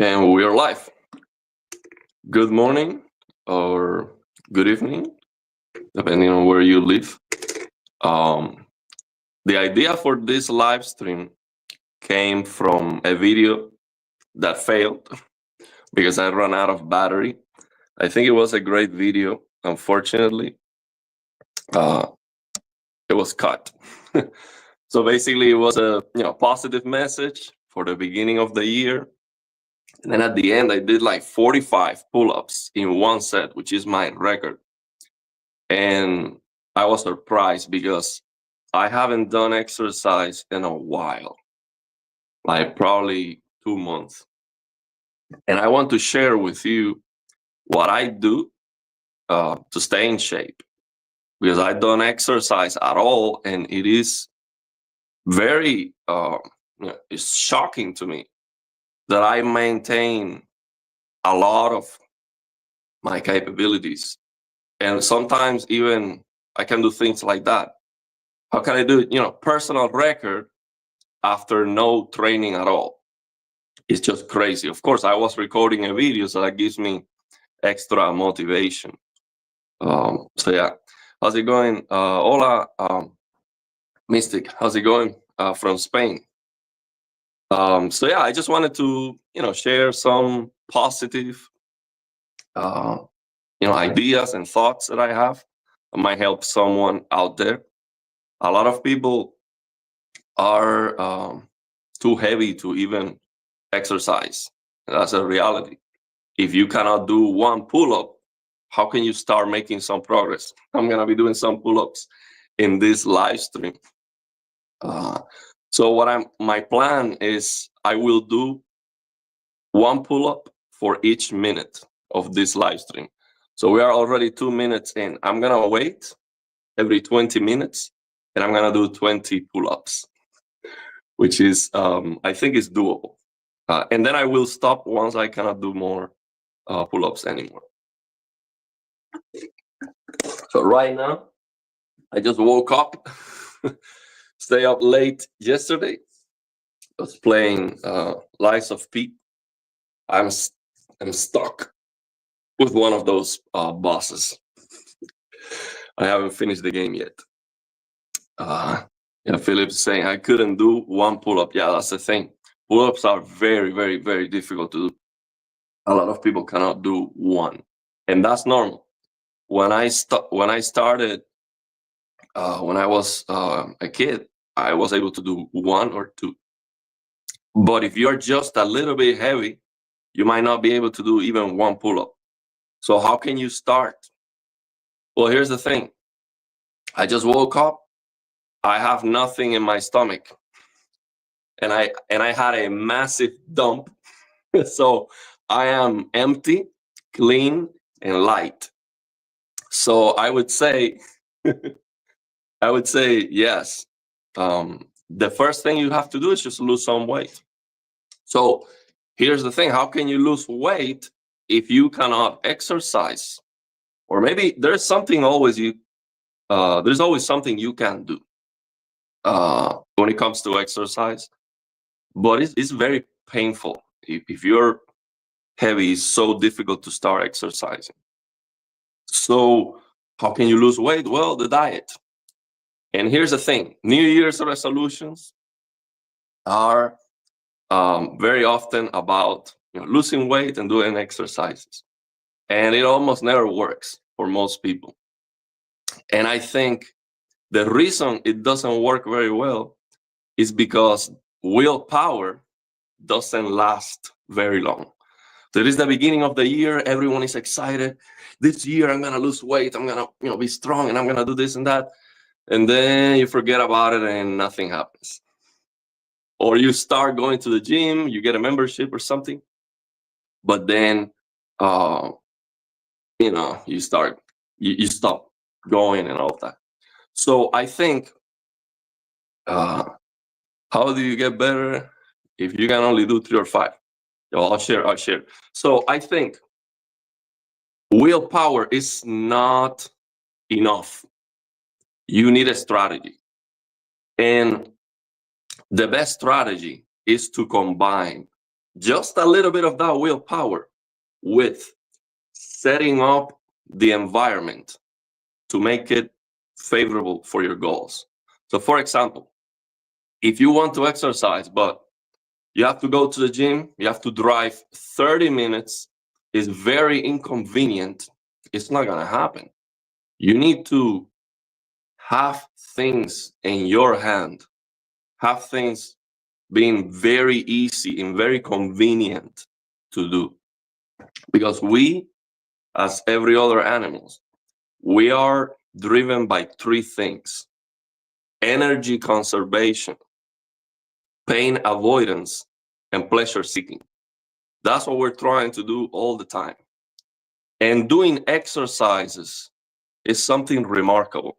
And we are live. Good morning or good evening, depending on where you live. Um, the idea for this live stream came from a video that failed because I ran out of battery. I think it was a great video. Unfortunately, uh, it was cut. So basically, it was a positive message for the beginning of the year. And then at the end, I did like 45 pull-ups in one set, which is my record. And I was surprised because I haven't done exercise in a while, like probably 2 months. And I want to share with you what I do to stay in shape, because I don't exercise at all. And it is very, it's shocking to me that I maintain a lot of my capabilities. And sometimes even I can do things like that. How can I do it? Personal record after no training at all. It's just crazy. Of course, I was recording a video, so that gives me extra motivation. So yeah, how's it going? Hola, Mystic. How's it going from Spain? So yeah, I just wanted to share some positive ideas and thoughts that I have that might help someone out there. A lot of people are too heavy to even exercise. That's a reality. If you cannot do one pull-up, how can you start making some progress? I'm gonna be doing some pull-ups in this live stream. So my plan is I will do one pull-up for each minute of this live stream. So we are already 2 minutes in. I'm gonna wait every 20 minutes and I'm gonna do 20 pull-ups, which is I think is doable. And then I will stop once I cannot do more pull-ups anymore. So right now, I just woke up, stay up late yesterday. I was playing Lies of P. I'm stuck with one of those bosses. I haven't finished the game yet. Philip's saying I couldn't do one pull-up. Yeah, that's the thing. Pull-ups are very, very, very difficult to do. A lot of people cannot do one, and that's normal. When I started, when I was a kid, I was able to do one or two. But if you're just a little bit heavy, you might not be able to do even one pull-up. So how can you start? Well, here's the thing. I just woke up. I have nothing in my stomach, and I had a massive dump. So I am empty, clean, and light. So I would say, yes. The first thing you have to do is just lose some weight. So here's the thing: how can you lose weight if you cannot exercise? Or maybe there's something there's always something you can do when it comes to exercise, but it's very painful. If you're heavy, it's so difficult to start exercising. So how can you lose weight? Well, the diet. And here's the thing: New Year's resolutions are very often about losing weight and doing exercises, and it almost never works for most people. And I think the reason it doesn't work very well is because willpower doesn't last very long. So it is the beginning of the year. Everyone is excited. This year, I'm going to lose weight. I'm going to be strong, and I'm going to do this and that. And then you forget about it and nothing happens. Or you start going to the gym, you get a membership or something, but then, you stop going and all of that. So I think, how do you get better if you can only do 3 or 5? I'll share. So I think willpower is not enough. You need a strategy. And the best strategy is to combine just a little bit of that willpower with setting up the environment to make it favorable for your goals. So for example, if you want to exercise, but you have to go to the gym, you have to drive 30 minutes, it's very inconvenient, it's not going to happen. You need to have things in your hand, have things being very easy and very convenient to do. Because we, as every other animals, we are driven by three things: energy conservation, pain avoidance, and pleasure seeking. That's what we're trying to do all the time. And doing exercises is something remarkable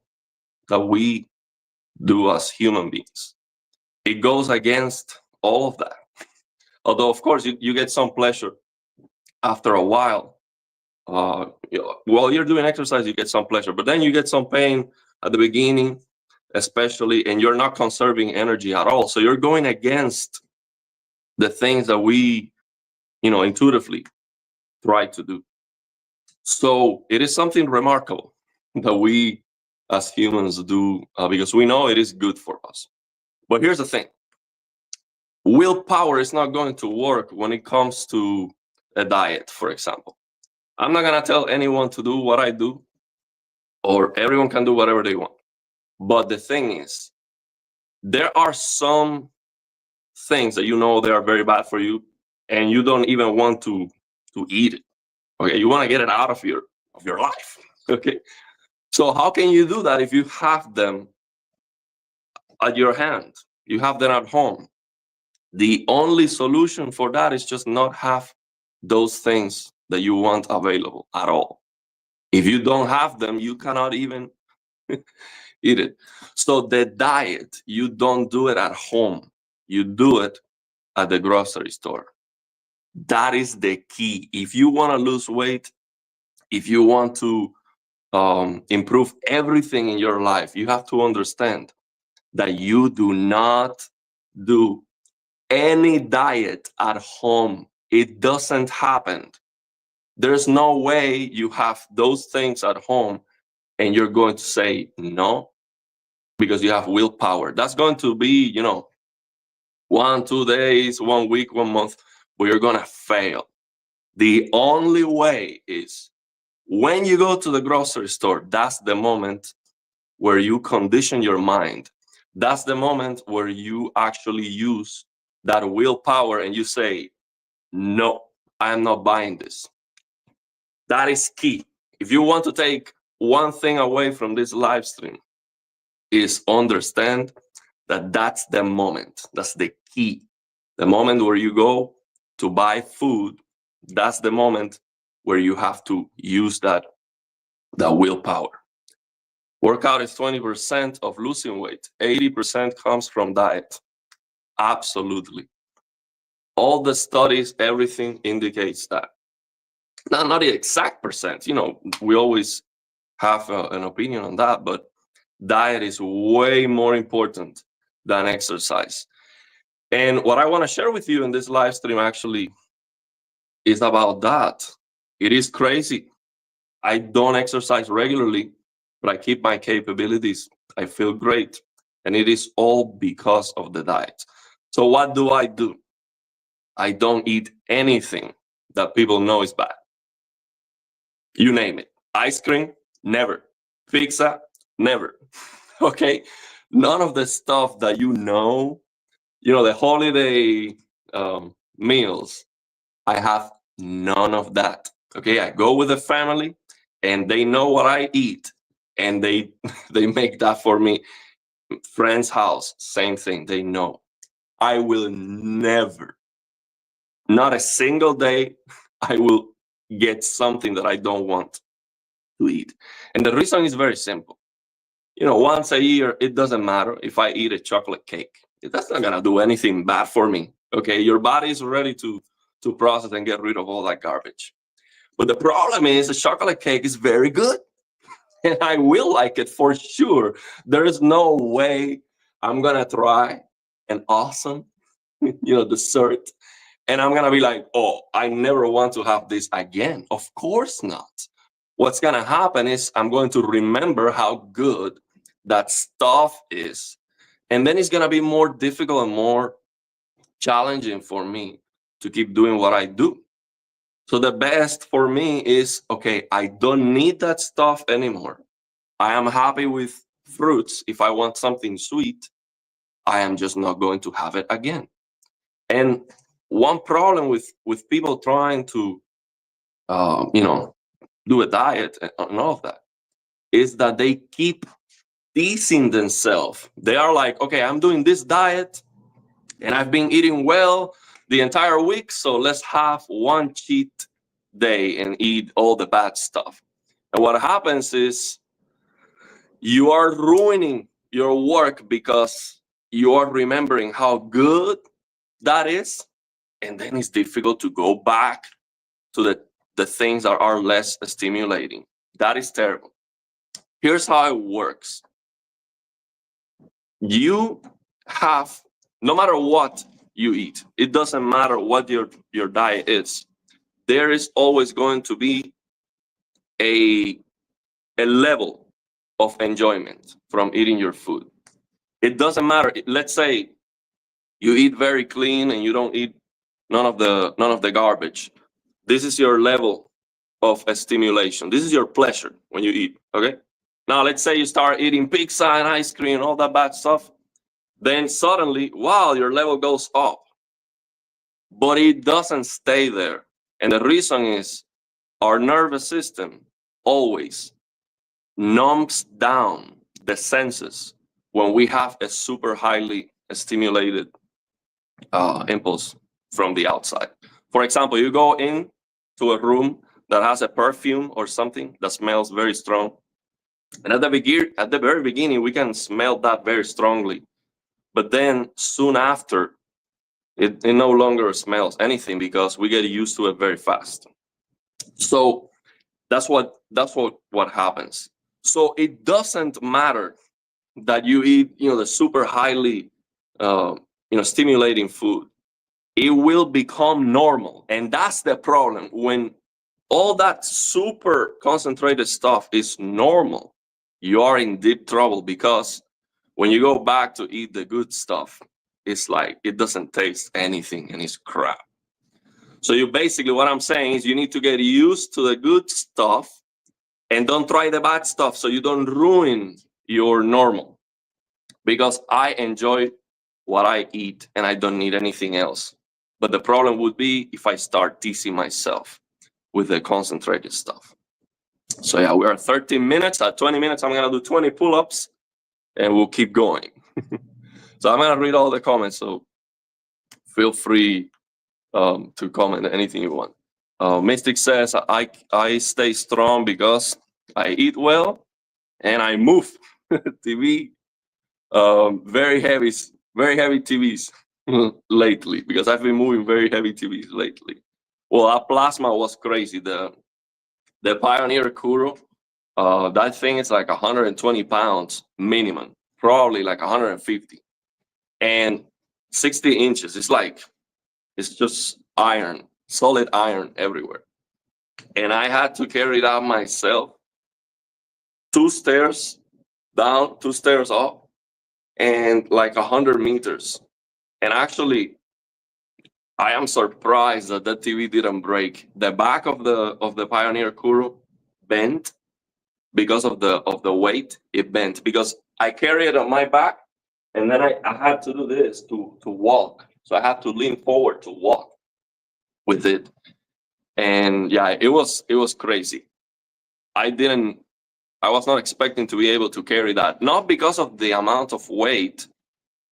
that we do as human beings. It goes against all of that. Although, of course, you get some pleasure after a while. While you're doing exercise, you get some pleasure, but then you get some pain at the beginning, especially, and you're not conserving energy at all. So you're going against the things that we, intuitively try to do. So it is something remarkable that we as humans do because we know it is good for us. But here's the thing: willpower is not going to work when it comes to a diet, for example. I'm not going to tell anyone to do what I do, or everyone can do whatever they want. But the thing is, there are some things that they are very bad for you, and you don't even want to eat it. Okay, you want to get it out of your life. Okay, so how can you do that if you have them at your hand? You have them at home. The only solution for that is just not have those things that you want available at all. If you don't have them, you cannot even eat it. So the diet, you don't do it at home. You do it at the grocery store. That is the key. If you want to lose weight, if you want to improve everything in your life, you have to understand that you do not do any diet at home. It doesn't happen. There's no way you have those things at home and you're going to say no because you have willpower. That's going to be, 1, 2 days, 1 week, 1 month, but you're going to fail. The only way is when you go to the grocery store. That's the moment where you condition your mind. That's the moment where you actually use that willpower and you say, no, I am not buying this. That is key. If you want to take one thing away from this live stream, is understand that that's the moment. That's the key. The moment where you go to buy food, that's the moment where you have to use that willpower. Workout is 20% of losing weight. 80% comes from diet. Absolutely. All the studies, everything indicates that. Now, not the exact percent, we always have an opinion on that, but diet is way more important than exercise. And what I want to share with you in this live stream actually is about that. It is crazy. I don't exercise regularly, but I keep my capabilities. I feel great. And it is all because of the diet. So what do? I don't eat anything that people know is bad. You name it. Ice cream, never. Pizza, never. Okay? None of the stuff that the holiday meals, I have none of that. Okay? I go with the family and they know what I eat and they make that for me. Friend's house, same thing. They know. I will never, not a single day, I will get something that I don't want to eat. And the reason is very simple. Once a year, it doesn't matter if I eat a chocolate cake. That's not going to do anything bad for me. Okay, your body is ready to process and get rid of all that garbage. But the problem is the chocolate cake is very good. And I will like it for sure. There is no way I'm going to try an awesome, dessert and I'm gonna be like, oh, I never want to have this again. Of course not. What's gonna happen is I'm going to remember how good that stuff is, and then it's gonna be more difficult and more challenging for me to keep doing what I do. So the best for me is, okay, I don't need that stuff anymore. I am happy with fruits. If I want something sweet, I am just not going to have it again. And one problem with people trying to, do a diet and all of that is that they keep teasing themselves. They are like, okay, I'm doing this diet and I've been eating well the entire week, so let's have one cheat day and eat all the bad stuff. And what happens is you are ruining your work because you are remembering how good that is, and then it's difficult to go back to the things that are less stimulating. That is terrible. Here's how it works. You have, no matter what you eat, it doesn't matter what your diet is, there is always going to be a level of enjoyment from eating your food. It doesn't matter. Let's say you eat very clean and you don't eat none of the garbage. This is your level of stimulation. This is your pleasure when you eat. Okay. Now let's say you start eating pizza and ice cream and all that bad stuff. Then suddenly, wow, your level goes up. But it doesn't stay there. And the reason is our nervous system always numbs down the senses when we have a super highly stimulated impulse from the outside. For example, you go in to a room that has a perfume or something that smells very strong. And at the very beginning, we can smell that very strongly. But then soon after, it no longer smells anything because we get used to it very fast. So that's what happens. So it doesn't matter that you eat, the super highly, stimulating food. It will become normal, and that's the problem. When all that super concentrated stuff is normal, you are in deep trouble, because when you go back to eat the good stuff, it's like it doesn't taste anything and it's crap. So you basically, what I'm saying is, you need to get used to the good stuff and don't try the bad stuff so you don't ruin your normal. Because I enjoy what I eat and I don't need anything else. But the problem would be if I start teasing myself with the concentrated stuff. So yeah, we are 13 minutes. At 20 minutes, I'm gonna do 20 pull-ups and we'll keep going. So I'm gonna read all the comments, so feel free to comment anything you want. Mystic says, I stay strong because I eat well and I move. TV, very heavy TVs lately, because I've been moving very heavy TVs lately. Well, our plasma was crazy. The Pioneer Kuro, that thing is like 120 pounds minimum, probably like 150, and 60 inches. It's just iron, solid iron everywhere. And I had to carry it out myself. 2 stairs down, 2 stairs up, and like 100 meters. And actually, I am surprised that the TV didn't break. The back of the Pioneer Kuro bent because of the weight. It bent because I carry it on my back, and then I had to do this to walk. So I had to lean forward to walk with it. And yeah, it was crazy. I was not expecting to be able to carry that, not because of the amount of weight,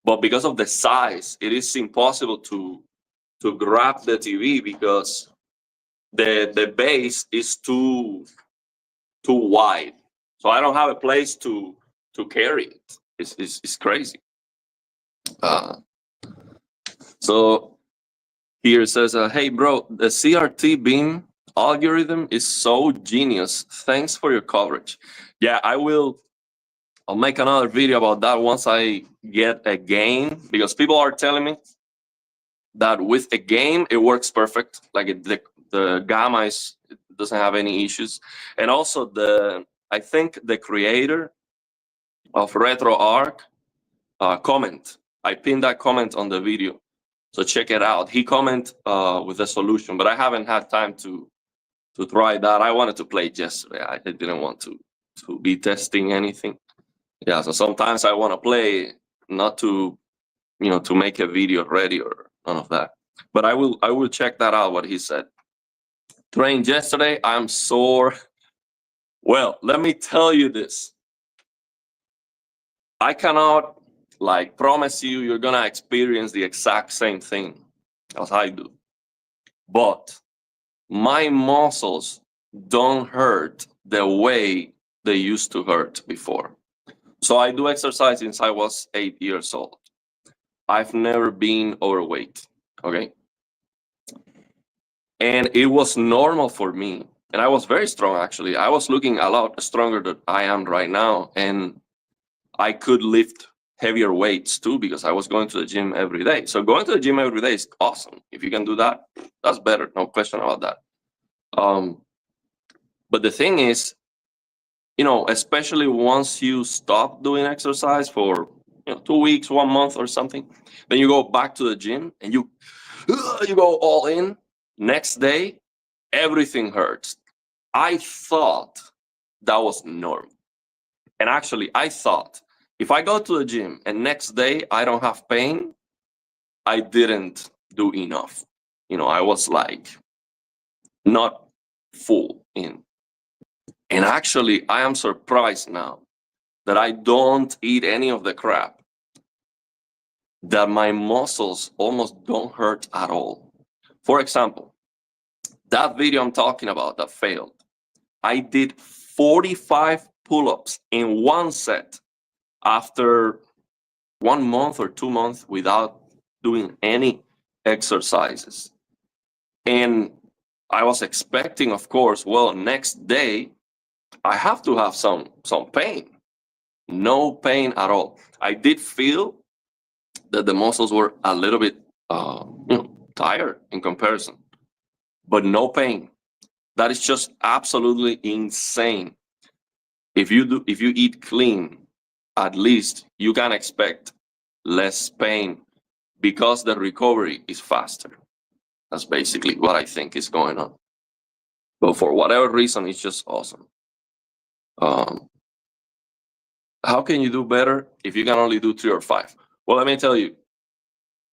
but because of the size. It is impossible to grab the TV because the base is too wide. So I don't have a place to carry it. It's crazy. So here it says, hey bro, the CRT beam algorithm is so genius. Thanks for your coverage. Yeah, I'll make another video about that once I get a game, because people are telling me that with a game it works perfect. Like the gamma it doesn't have any issues, and also I think the creator of RetroArch comment. I pinned that comment on the video, so check it out. He comment with a solution, but I haven't had time to try that. I wanted to play it yesterday. I didn't want to be testing anything. Yeah, so sometimes I want to play, not to to make a video ready or none of that. But I will check that out. What he said. Trained yesterday. I'm sore. Well, let me tell you this. I cannot promise you're gonna experience the exact same thing as I do, but my muscles don't hurt the way they used to hurt before. So I do exercise since I was 8 years old. I've never been overweight, okay? And it was normal for me. And I was very strong, actually. I was looking a lot stronger than I am right now. And I could lift heavier weights too, because I was going to the gym every day. So going to the gym every day is awesome. If you can do that, that's better. No question about that. But the thing is, especially once you stop doing exercise for 2 weeks, 1 month or something, then you go back to the gym and you go all in. Next day, everything hurts. I thought that was normal. And actually, I thought if I go to the gym and next day I don't have pain, I didn't do enough. I was not full in. And actually, I am surprised now that I don't eat any of the crap, that my muscles almost don't hurt at all. For example, that video I'm talking about that failed, I did 45 pull-ups in one set after 1 month or 2 months without doing any exercises. And I was expecting, of course, well, next day I have to have some pain. No pain at all. I did feel that the muscles were a little bit tired in comparison, but no pain. That is just absolutely insane. If you eat clean, at least you can expect less pain because the recovery is faster. That's basically what I think is going on. But for whatever reason, it's just awesome. How can you do better if you can only do 3 or 5? Well, let me tell you,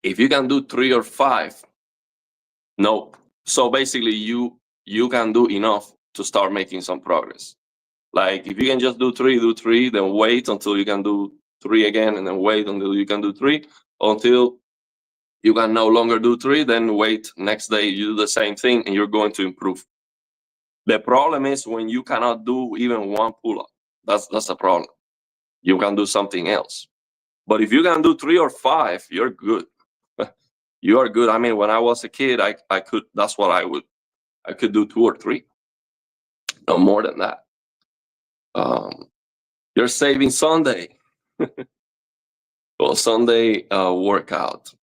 if you can do 3 or 5, no. So basically, you can do enough to start making some progress. Like if you can just do 3, then wait until you can do 3 again, and then wait until you can do 3, until you can no longer do 3, then wait, next day you do the same thing and you're going to improve. The problem is when you cannot do even 1 pull-up. That's the problem. You can do something else. But if you can do 3 or 5, you're good. You are good. I mean, when I was a kid, I could, that's what I could do 2 or 3. No more than that. You're saving Sunday. Well, Sunday workout.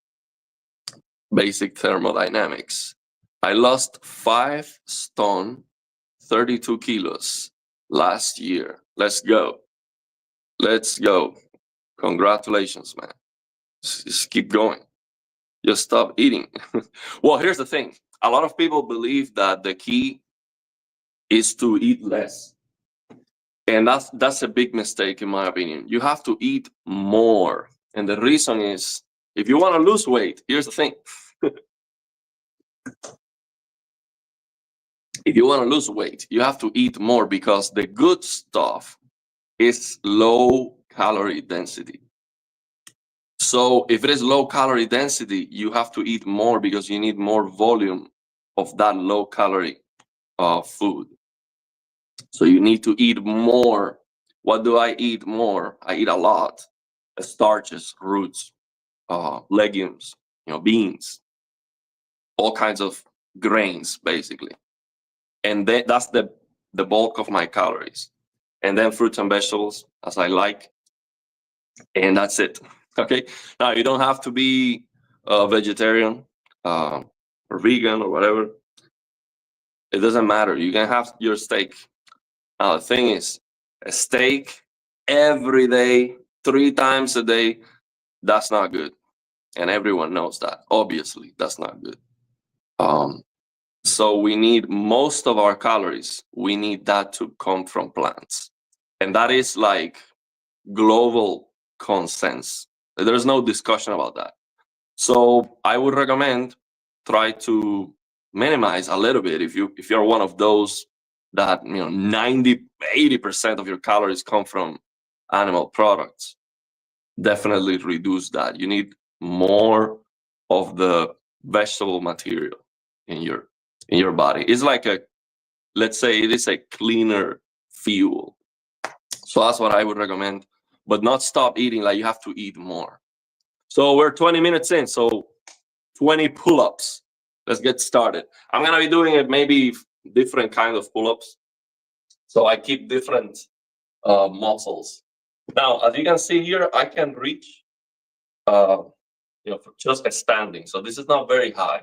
Basic thermodynamics. I lost 5 stone, 32 kilos last year. Let's go. Let's go. Congratulations, man. Just keep going. Just stop eating. Well, here's the thing. A lot of people believe that the key is to eat less. And that's a big mistake, in my opinion. You have to eat more. And the reason is, if you want to lose weight, here's the thing. If you want to lose weight, you have to eat more, because the good stuff is low calorie density. So if it is low calorie density, you have to eat more because you need more volume of that low calorie food. So you need to eat more. What do I eat more? I eat a lot. Starches, roots, legumes, beans, all kinds of grains, basically. And that's the bulk of my calories. And then fruits and vegetables, as I like. And that's it. Okay. Now, you don't have to be a vegetarian. or vegan or whatever, it doesn't matter. You can have your steak. Now, the thing is, a steak every day, 3 times a day, that's not good. And everyone knows that. Obviously, that's not good. So we need most of our calories, we need that to come from plants. And that is like global consensus. There's no discussion about that. So I would recommend try to minimize a little bit if you're one of those that 90-80% of your calories come from animal products. Definitely reduce that. You need more of the vegetable material in your body. It's like let's say it is a cleaner fuel. So that's what I would recommend, but not stop eating. Like, you have to eat more. So we're 20 minutes in, so 20 pull-ups. Let's get started. I'm gonna be doing it maybe different kind of pull-ups, so I keep different muscles. Now, as you can see here, I can reach for just a standing. So this is not very high.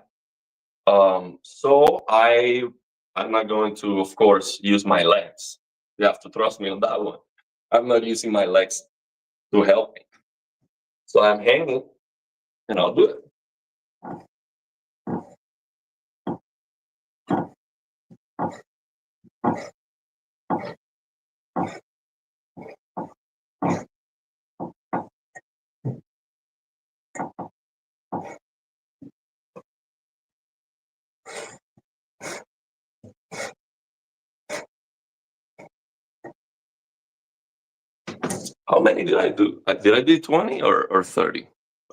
So I'm not going to, of course, use my legs. You have to trust me on that one. I'm not using my legs to help me. So I'm hanging, and I'll do it. How many did I do? Did I do 20 or 30?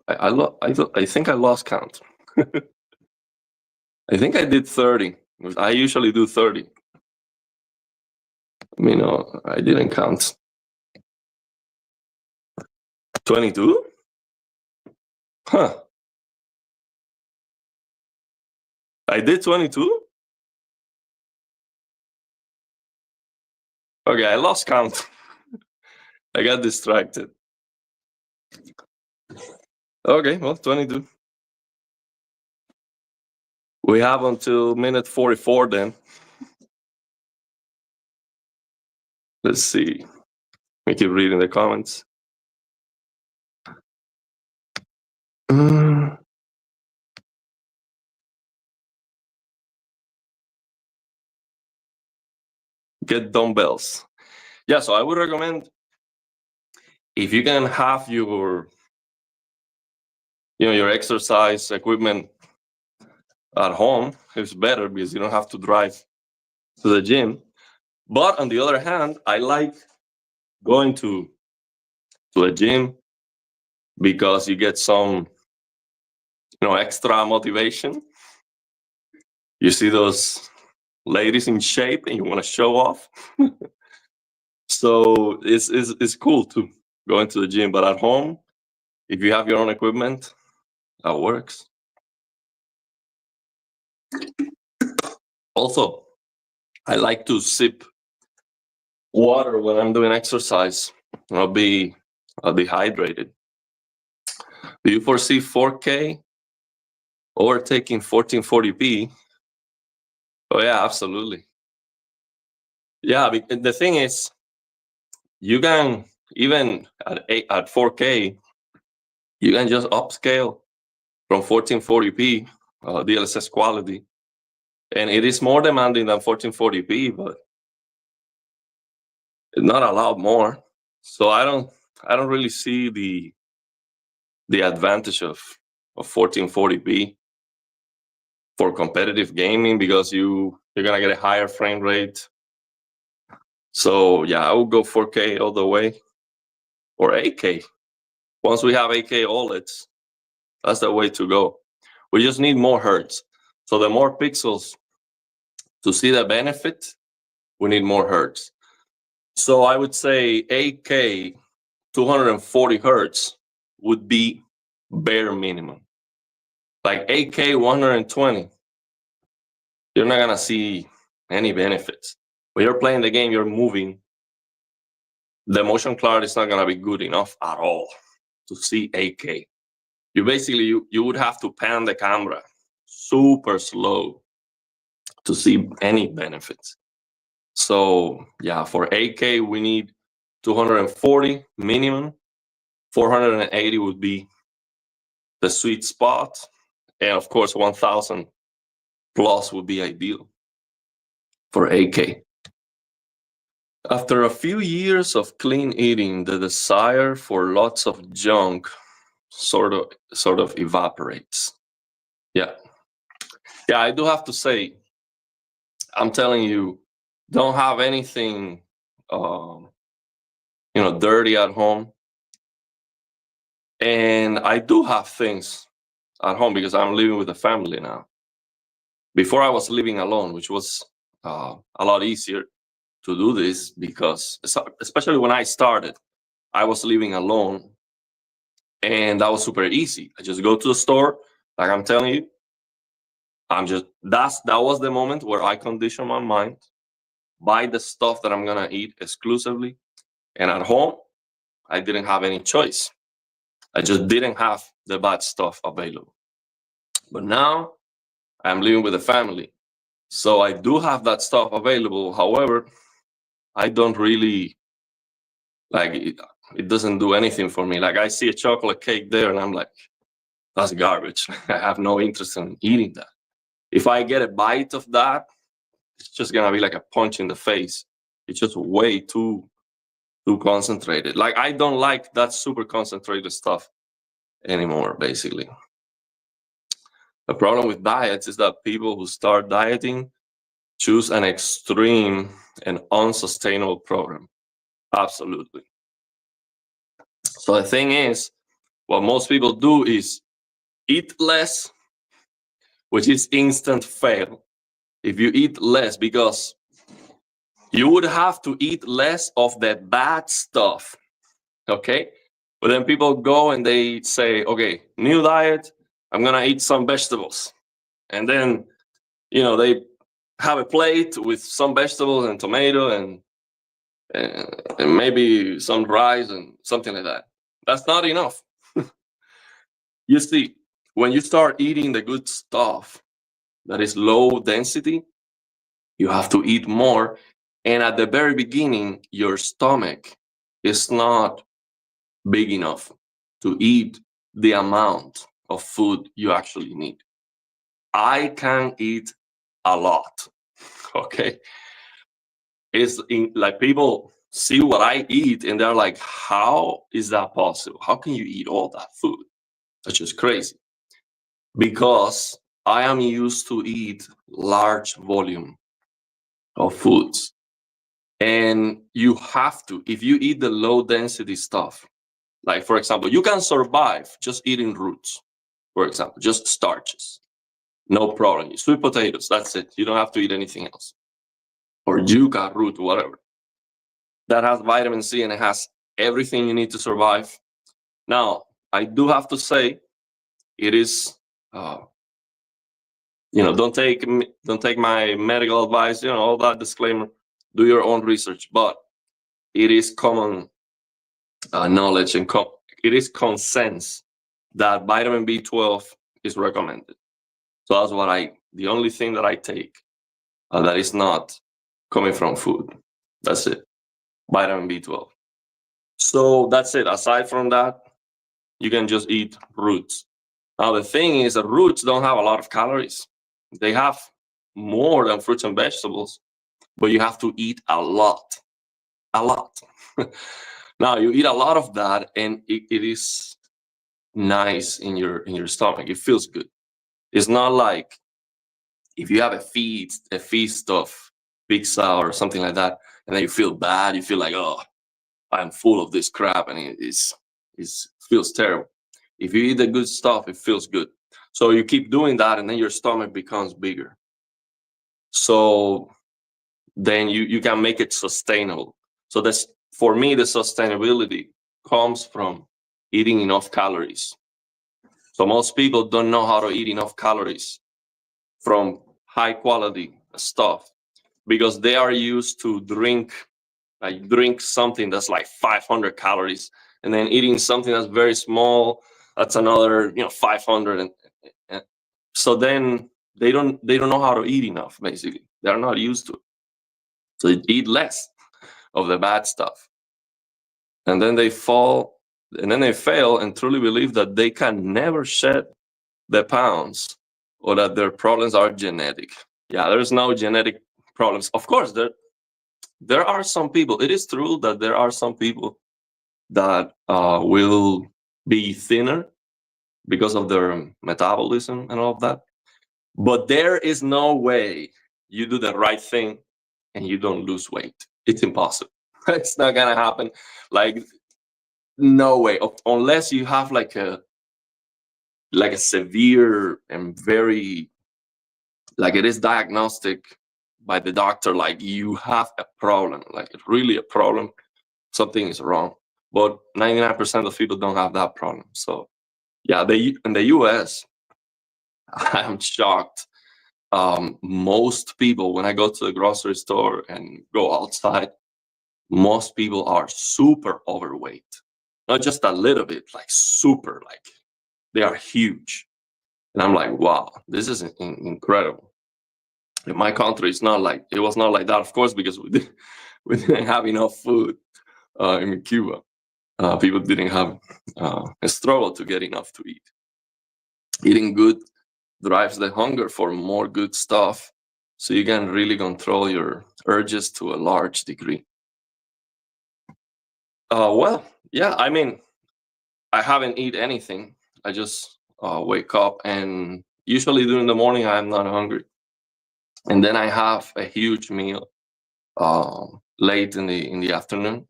I think I lost count. I think I did 30. I usually do 30. No, I didn't count. 22? Huh. I did 22? Okay, I lost count. I got distracted. Okay, well, 22. We have until minute 44 then. Let's see. We keep reading the comments. Get dumbbells. Yeah, so I would recommend, if you can have your exercise equipment at home, it's better because you don't have to drive to the gym. But on the other hand, I like going to a gym because you get some extra motivation. You see those ladies in shape and you want to show off. So it's cool to go into the gym, but at home, if you have your own equipment, that works. Also, I like to sip water when I'm doing exercise. I'll be hydrated. Do you foresee 4K overtaking 1440p? Oh yeah, absolutely. Yeah, the thing is, you can, even at 4K, you can just upscale from 1440p DLSS quality, and it is more demanding than 1440p, but it's not a lot more. So I don't really see the advantage of 1440p for competitive gaming, because you're gonna get a higher frame rate. So yeah, I would go 4K all the way, or 8K. Once we have 8K OLEDs, that's the way to go. We just need more hertz. So the more pixels to see the benefit, we need more hertz. So I would say 8K, 240 hertz would be bare minimum. Like 8K, 120, you're not gonna see any benefits. When you're playing the game, you're moving. The motion clarity is not gonna be good enough at all to see 8K. You basically, you would have to pan the camera super slow to see any benefits. So yeah, for 8K, we need 240 minimum. 480 would be the sweet spot. And of course, 1,000 plus would be ideal for 8K. After a few years of clean eating, the desire for lots of junk sort of evaporates. Yeah, I do have to say, I'm telling you, don't have anything dirty at home. And I do have things at home because I'm living with a family now. Before I was living alone, which was a lot easier to do this, because especially when I started, I was living alone, and that was super easy. I just go to the store, like I'm telling you. That was the moment where I conditioned my mind, buy the stuff that I'm gonna eat exclusively. And at home, I didn't have any choice. I just didn't have the bad stuff available. But now I'm living with a family, so I do have that stuff available. However, I don't really like it. It doesn't do anything for me. Like, I see a chocolate cake there and I'm like, that's garbage. I have no interest in eating that. If I get a bite of that, it's just gonna be like a punch in the face. It's just way too concentrated. Like, I don't like that super concentrated stuff anymore, basically. The problem with diets is that people who start dieting choose an extreme and unsustainable program. Absolutely. So the thing is, what most people do is eat less, which is instant fail. If you eat less, because you would have to eat less of the bad stuff, okay? But then people go and they say, okay, new diet, I'm gonna eat some vegetables. And then, they have a plate with some vegetables and tomato and maybe some rice and something like that. That's not enough. You see, when you start eating the good stuff that is low density, you have to eat more. And at the very beginning, your stomach is not big enough to eat the amount of food you actually need. I can eat a lot, okay? It's like, people see what I eat and they're like, how is that possible? How can you eat all that food? That's just crazy. Because I am used to eat large volume of foods. And you have to, if you eat the low density stuff, like, for example, you can survive just eating roots, for example, just starches. No problem. Sweet potatoes, that's it. You don't have to eat anything else. Or yuca root, whatever. That has vitamin C and it has everything you need to survive. Now, I do have to say, it is, don't take my medical advice, all that disclaimer. Do your own research, but it is common knowledge and it is consensus that vitamin B12 is recommended. So that's the only thing that I take that is not coming from food. That's it, vitamin B12. So that's it. Aside from that, you can just eat roots. Now, the thing is that roots don't have a lot of calories. They have more than fruits and vegetables, but you have to eat a lot. Now, you eat a lot of that, and it is nice in your stomach. It feels good. It's not like if you have a feast of pizza or something like that, and then you feel bad. You feel like, oh, I'm full of this crap, and it feels terrible. If you eat the good stuff, it feels good. So you keep doing that, and then your stomach becomes bigger. So then you can make it sustainable. So that's, for me, the sustainability comes from eating enough calories. So most people don't know how to eat enough calories from high quality stuff because they are used to drink something that's like 500 calories, and then eating something that's very small, that's another 500, and So then they don't know how to eat enough. Basically, they're not used to it. So they eat less of the bad stuff, and then they fall, and then they fail, and truly believe that they can never shed the pounds, or that their problems are genetic. Yeah, there's no genetic problems. Of course, there are some people. It is true that there are some people that will be thinner because of their metabolism and all of that. But there is no way you do the right thing and you don't lose weight. It's impossible. It's not gonna happen. Like, no way. Unless you have like a severe and very, like, it is diagnostic by the doctor, like you have a problem, like really a problem, something is wrong. But 99% of people don't have that problem. So yeah, in the US, I'm shocked. Most people, when I go to the grocery store and go outside, most people are super overweight. Not just a little bit, like super, like they are huge. And I'm like, wow, this is incredible. In my country, it was not like that, of course, because we didn't have enough food in Cuba. People didn't have a struggle to get enough to eat. Eating good drives the hunger for more good stuff, so you can really control your urges to a large degree. Well, yeah, I mean, I haven't eaten anything. I just wake up, and usually during the morning I'm not hungry, and then I have a huge meal late in the afternoon,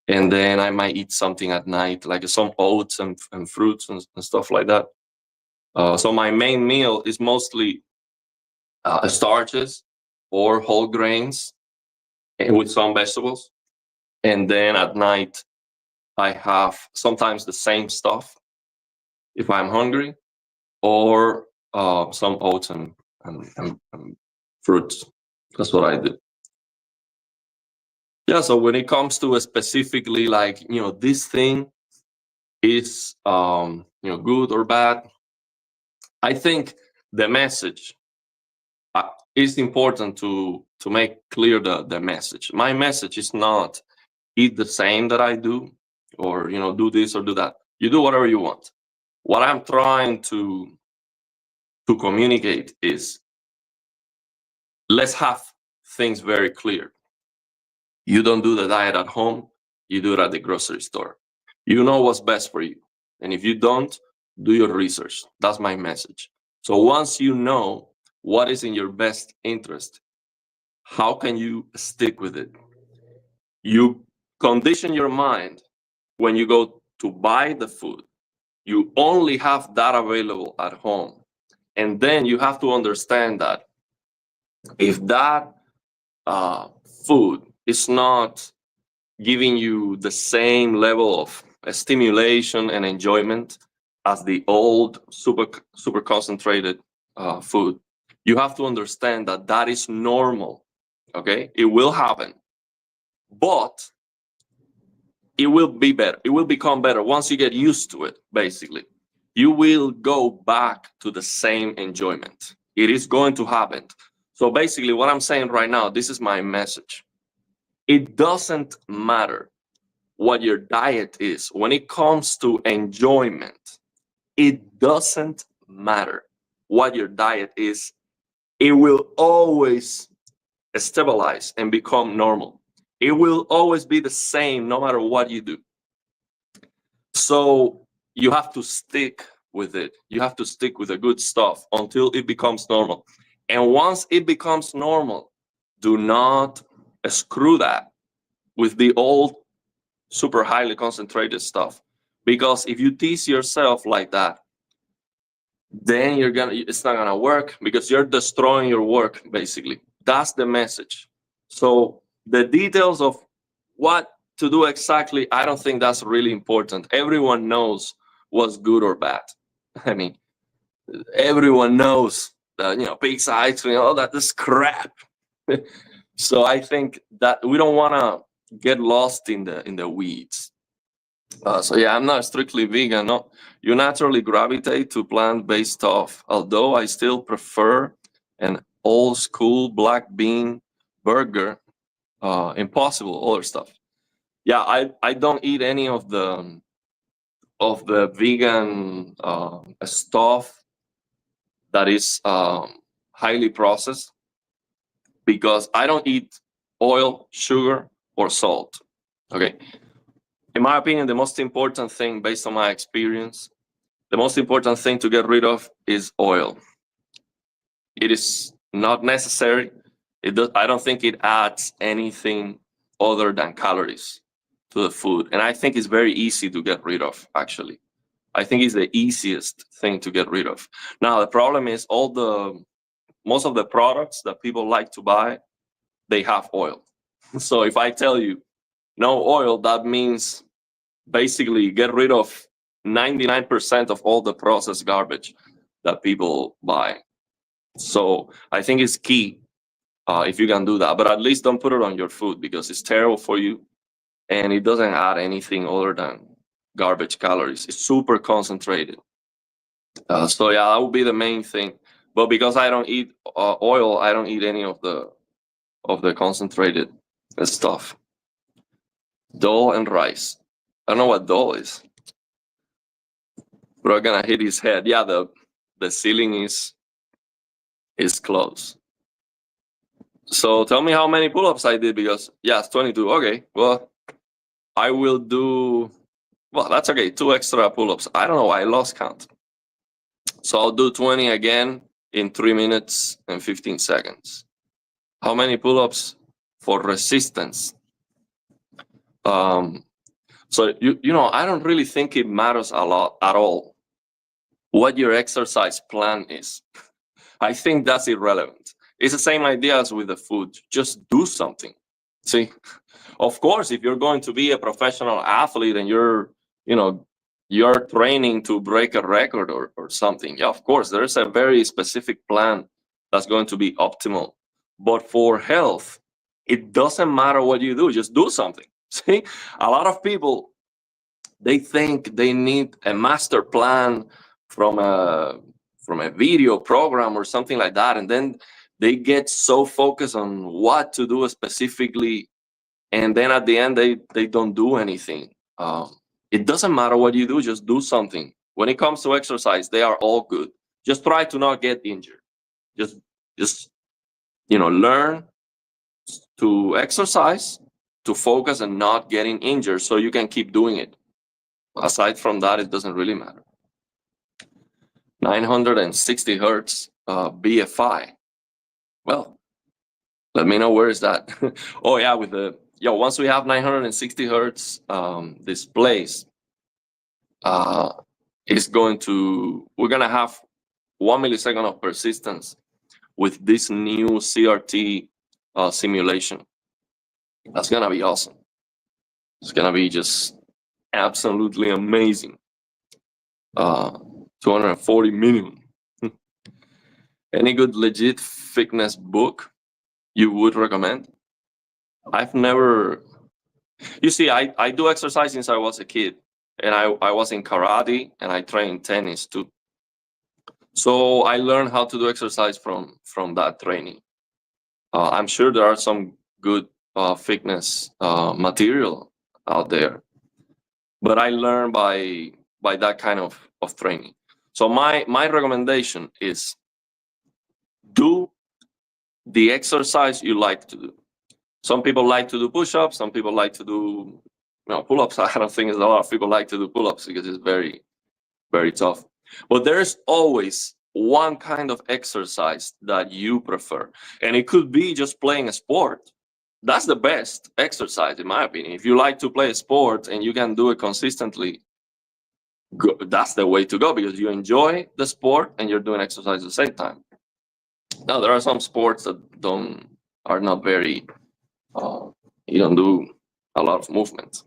and then I might eat something at night, like some oats and fruits and stuff like that. So my main meal is mostly starches or whole grains, and with some vegetables. And then at night, I have sometimes the same stuff if I'm hungry, or some oats and fruits. That's what I do. Yeah. So when it comes to specifically, like, this thing is good or bad, I think the message is important to make clear the message. My message is not eat the same that I do, or do this or do that. You do whatever you want. What I'm trying to communicate is, let's have things very clear. You don't do the diet at home, you do it at the grocery store. You know what's best for you. And if you don't, do your research. That's my message. So once you know what is in your best interest, how can you stick with it? You condition your mind when you go to buy the food. You only have that available at home. And then you have to understand that if that food is not giving you the same level of stimulation and enjoyment as the old super concentrated food, you have to understand that that is normal. Okay, it will happen, but it will be better. It will become better once you get used to it. Basically, you will go back to the same enjoyment. It is going to happen. So basically, what I'm saying right now, this is my message. It doesn't matter what your diet is. When it comes to enjoyment, it doesn't matter what your diet is. It will always stabilize and become normal. It will always be the same no matter what you do. So you have to stick with it. You have to stick with the good stuff until it becomes normal. And once it becomes normal, do not screw that with the old super highly concentrated stuff. Because if you tease yourself like that, then it's not gonna work, because you're destroying your work, basically. That's the message. So the details of what to do exactly, I don't think that's really important. Everyone knows what's good or bad. I mean, everyone knows that, pizza, ice cream, all that is crap. So I think that we don't want to get lost in the weeds. So yeah, I'm not strictly vegan. No, you naturally gravitate to plant-based stuff, although I still prefer an old school black bean burger. Impossible, other stuff. Yeah, I don't eat any of the vegan stuff that is highly processed, because I don't eat oil, sugar, or salt. Okay. In my opinion, the most important thing, based on my experience, the most important thing to get rid of is oil. It is not necessary. I don't think it adds anything other than calories to the food. And I think it's very easy to get rid of, actually. I think it's the easiest thing to get rid of. Now, the problem is most of the products that people like to buy, they have oil. So if I tell you no oil, that means basically get rid of 99% of all the processed garbage that people buy. So I think it's key if you can do that, but at least don't put it on your food, because it's terrible for you and it doesn't add anything other than garbage calories. It's super concentrated. So yeah, that would be the main thing. But because I don't eat oil, I don't eat any of the concentrated stuff. Dal and rice. I don't know what dal is. We're gonna hit his head. Yeah, the ceiling is close. So tell me how many pull-ups I did, because yeah, it's 22. Okay, well, I will do, well, that's okay, 2 extra pull-ups. I don't know, I lost count. So I'll do 20 again in 3 minutes and 15 seconds. How many pull-ups for resistance? So you know, I don't really think it matters a lot at all what your exercise plan is. I think that's irrelevant. It's the same idea as with the food. Just do something. See, of course, if you're going to be a professional athlete and you're training to break a record or something, yeah, of course, there's a very specific plan that's going to be optimal. But for health, it doesn't matter what you do, just do something. See, a lot of people, they think they need a master plan from a video program or something like that, and then they get so focused on what to do specifically, and then at the end they don't do anything. It doesn't matter what you do, just do something. When it comes to exercise, they are all good. Just try to not get injured. Just learn to exercise, to focus and not getting injured, so you can keep doing it. Aside from that, it doesn't really matter. 960 hertz BFI. Well, let me know, where is that? Oh yeah, once we have 960 hertz displays, we're gonna have 1 millisecond of persistence with this new CRT simulation. That's gonna be awesome. It's gonna be just absolutely amazing. 240 minimum. Any good legit fitness book you would recommend? I've never, you see, I do exercise since I was a kid, and I was in karate and I trained tennis too. So I learned how to do exercise from that training. I'm sure there are some good fitness material out there, but I learned by that kind of training. So my recommendation is, do the exercise you like to do. Some people like to do push-ups, some people like to do pull-ups. I don't think a lot of people like to do pull-ups because it's very, very tough. But there's always one kind of exercise that you prefer. And it could be just playing a sport. That's the best exercise, in my opinion. If you like to play a sport and you can do it consistently, that's the way to go, because you enjoy the sport and you're doing exercise at the same time. Now, there are some sports that are not very, you don't do a lot of movement.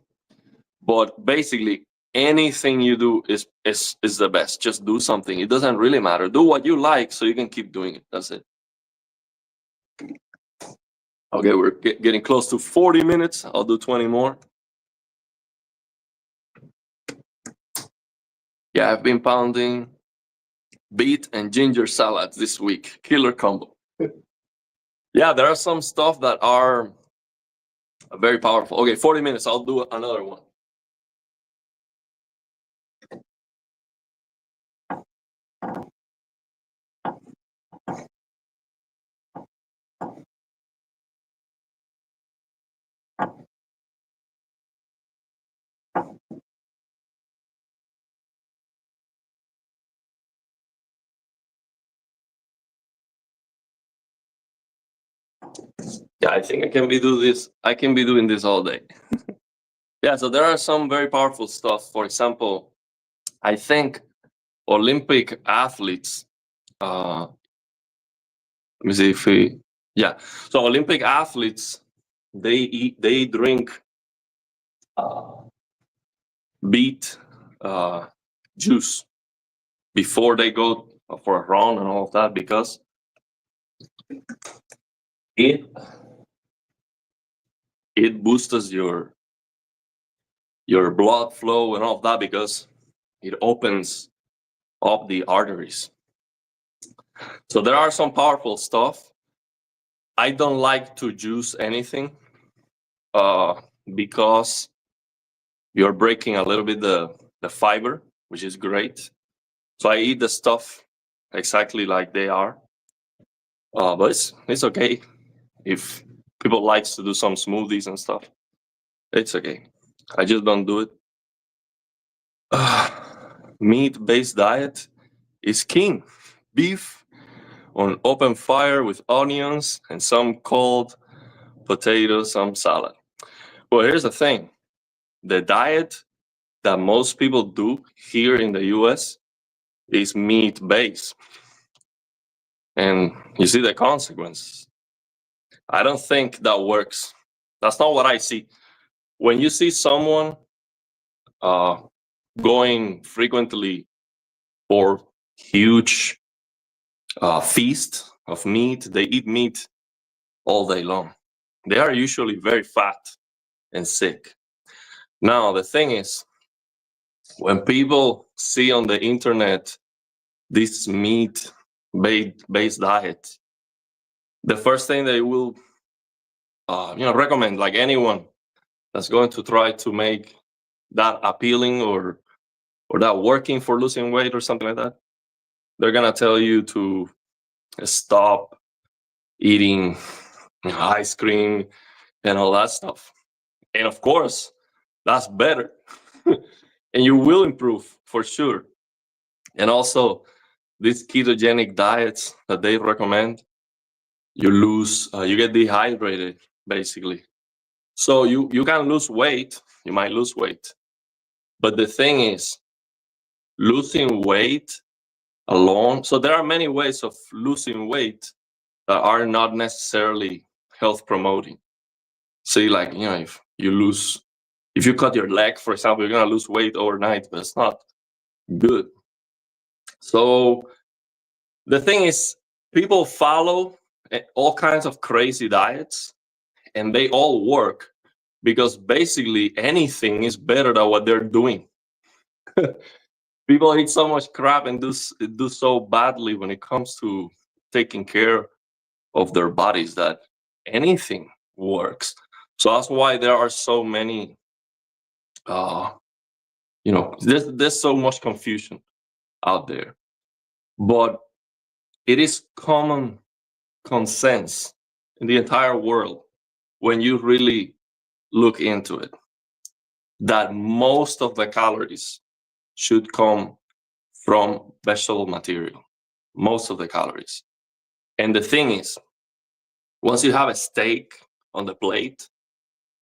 But basically, anything you do is the best. Just do something. It doesn't really matter. Do what you like so you can keep doing it. That's it. Okay, we're getting close to 40 minutes. I'll do 20 more. Yeah, I've been pounding beet and ginger salads this week. Killer combo. Yeah, there are some stuff that are very powerful. Okay, 40 minutes. I'll do another one. Yeah, I think I can be doing this all day. Yeah, so there are some very powerful stuff. For example, I think Olympic athletes, let me see if we, yeah. So Olympic athletes, they drink beet juice before they go for a run and all of that, because it boosts your blood flow and all of that, because it opens up the arteries. So there are some powerful stuff. I don't like to juice anything because you're breaking a little bit the fiber, which is great. So I eat the stuff exactly like they are. But it's okay if people likes to do some smoothies and stuff. It's okay. I just don't do it. Meat-based diet is king. Beef on open fire with onions and some cold potatoes, some salad. Well, here's the thing. The diet that most people do here in the US is meat-based. And you see the consequences. I don't think that works. That's not what I see. When you see someone going frequently for huge feast of meat, they eat meat all day long. They are usually very fat and sick. Now, the thing is, when people see on the internet this meat-based diet, the first thing they will recommend, like anyone that's going to try to make that appealing or that working for losing weight or something like that, they're gonna tell you to stop eating ice cream and all that stuff. And of course, that's better. And you will improve for sure. And also, these ketogenic diets that they recommend, you get dehydrated basically. So you can lose weight, you might lose weight. But the thing is, losing weight alone, so there are many ways of losing weight that are not necessarily health promoting. See, like, if you cut your leg, for example, you're gonna lose weight overnight, but it's not good. So the thing is, people follow all kinds of crazy diets, and they all work because basically anything is better than what they're doing. People eat so much crap and do so badly when it comes to taking care of their bodies that anything works. So that's why there are so many there's so much confusion out there. But it is common consensus in the entire world, when you really look into it, that most of the calories should come from vegetable material. Most of the calories. And the thing is, once you have a steak on the plate,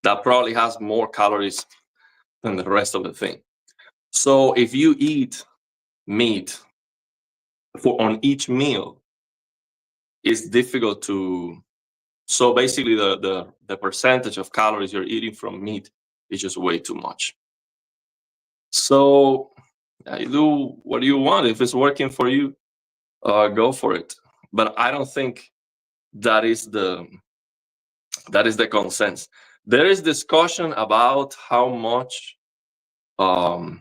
that probably has more calories than the rest of the thing. So if you eat meat on each meal, it's difficult to. So basically, the percentage of calories you're eating from meat is just way too much. So you do what you want. If it's working for you, go for it. But I don't think that is the consensus. There is discussion about how much of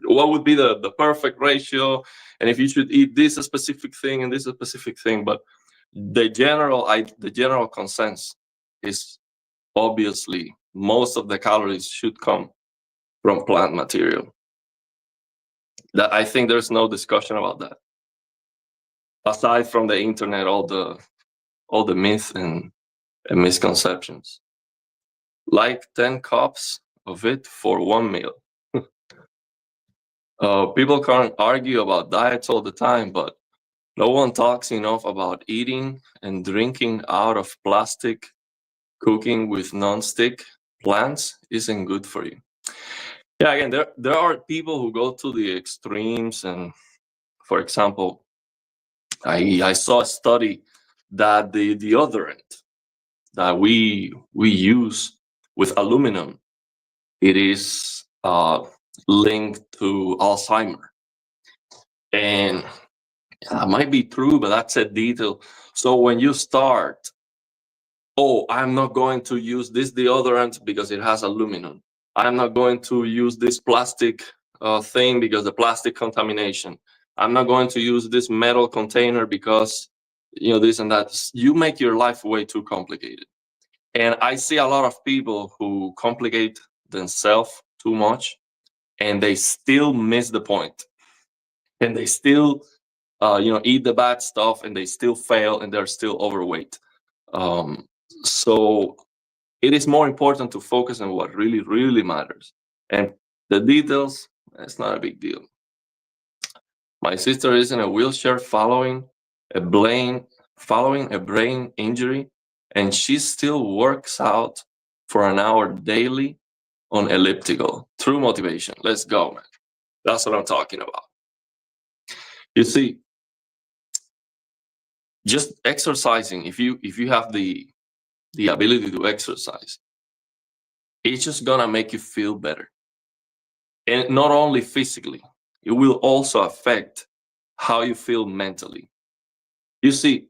what would be the perfect ratio, and if you should eat this specific thing and this specific thing. But the general consensus is obviously most of the calories should come from plant material. That I think there's no discussion about that. Aside from the internet, all the myths and misconceptions. Like 10 cups of it for one meal. People can't argue about diets all the time, but no one talks enough about eating and drinking out of plastic. Cooking with non-stick pans isn't good for you. Yeah, again, there are people who go to the extremes, and for example, I saw a study that the deodorant that we use with aluminum, it is linked to Alzheimer, and that might be true, but that's a detail. So when you start, oh, I'm not going to use this deodorant because it has aluminum. I'm not going to use this plastic thing because the plastic contamination. I'm not going to use this metal container because this and that. You make your life way too complicated. And I see a lot of people who complicate themselves too much, and they still miss the point. And they still eat the bad stuff, and they still fail, and they're still overweight. So it is more important to focus on what really, really matters. And the details, it's not a big deal. My sister is in a wheelchair following a brain injury, and she still works out for an hour daily on elliptical. True motivation. Let's go, man. That's what I'm talking about. You see, just exercising, if you have the ability to exercise, it's just gonna make you feel better. And not only physically, it will also affect how you feel mentally. You see,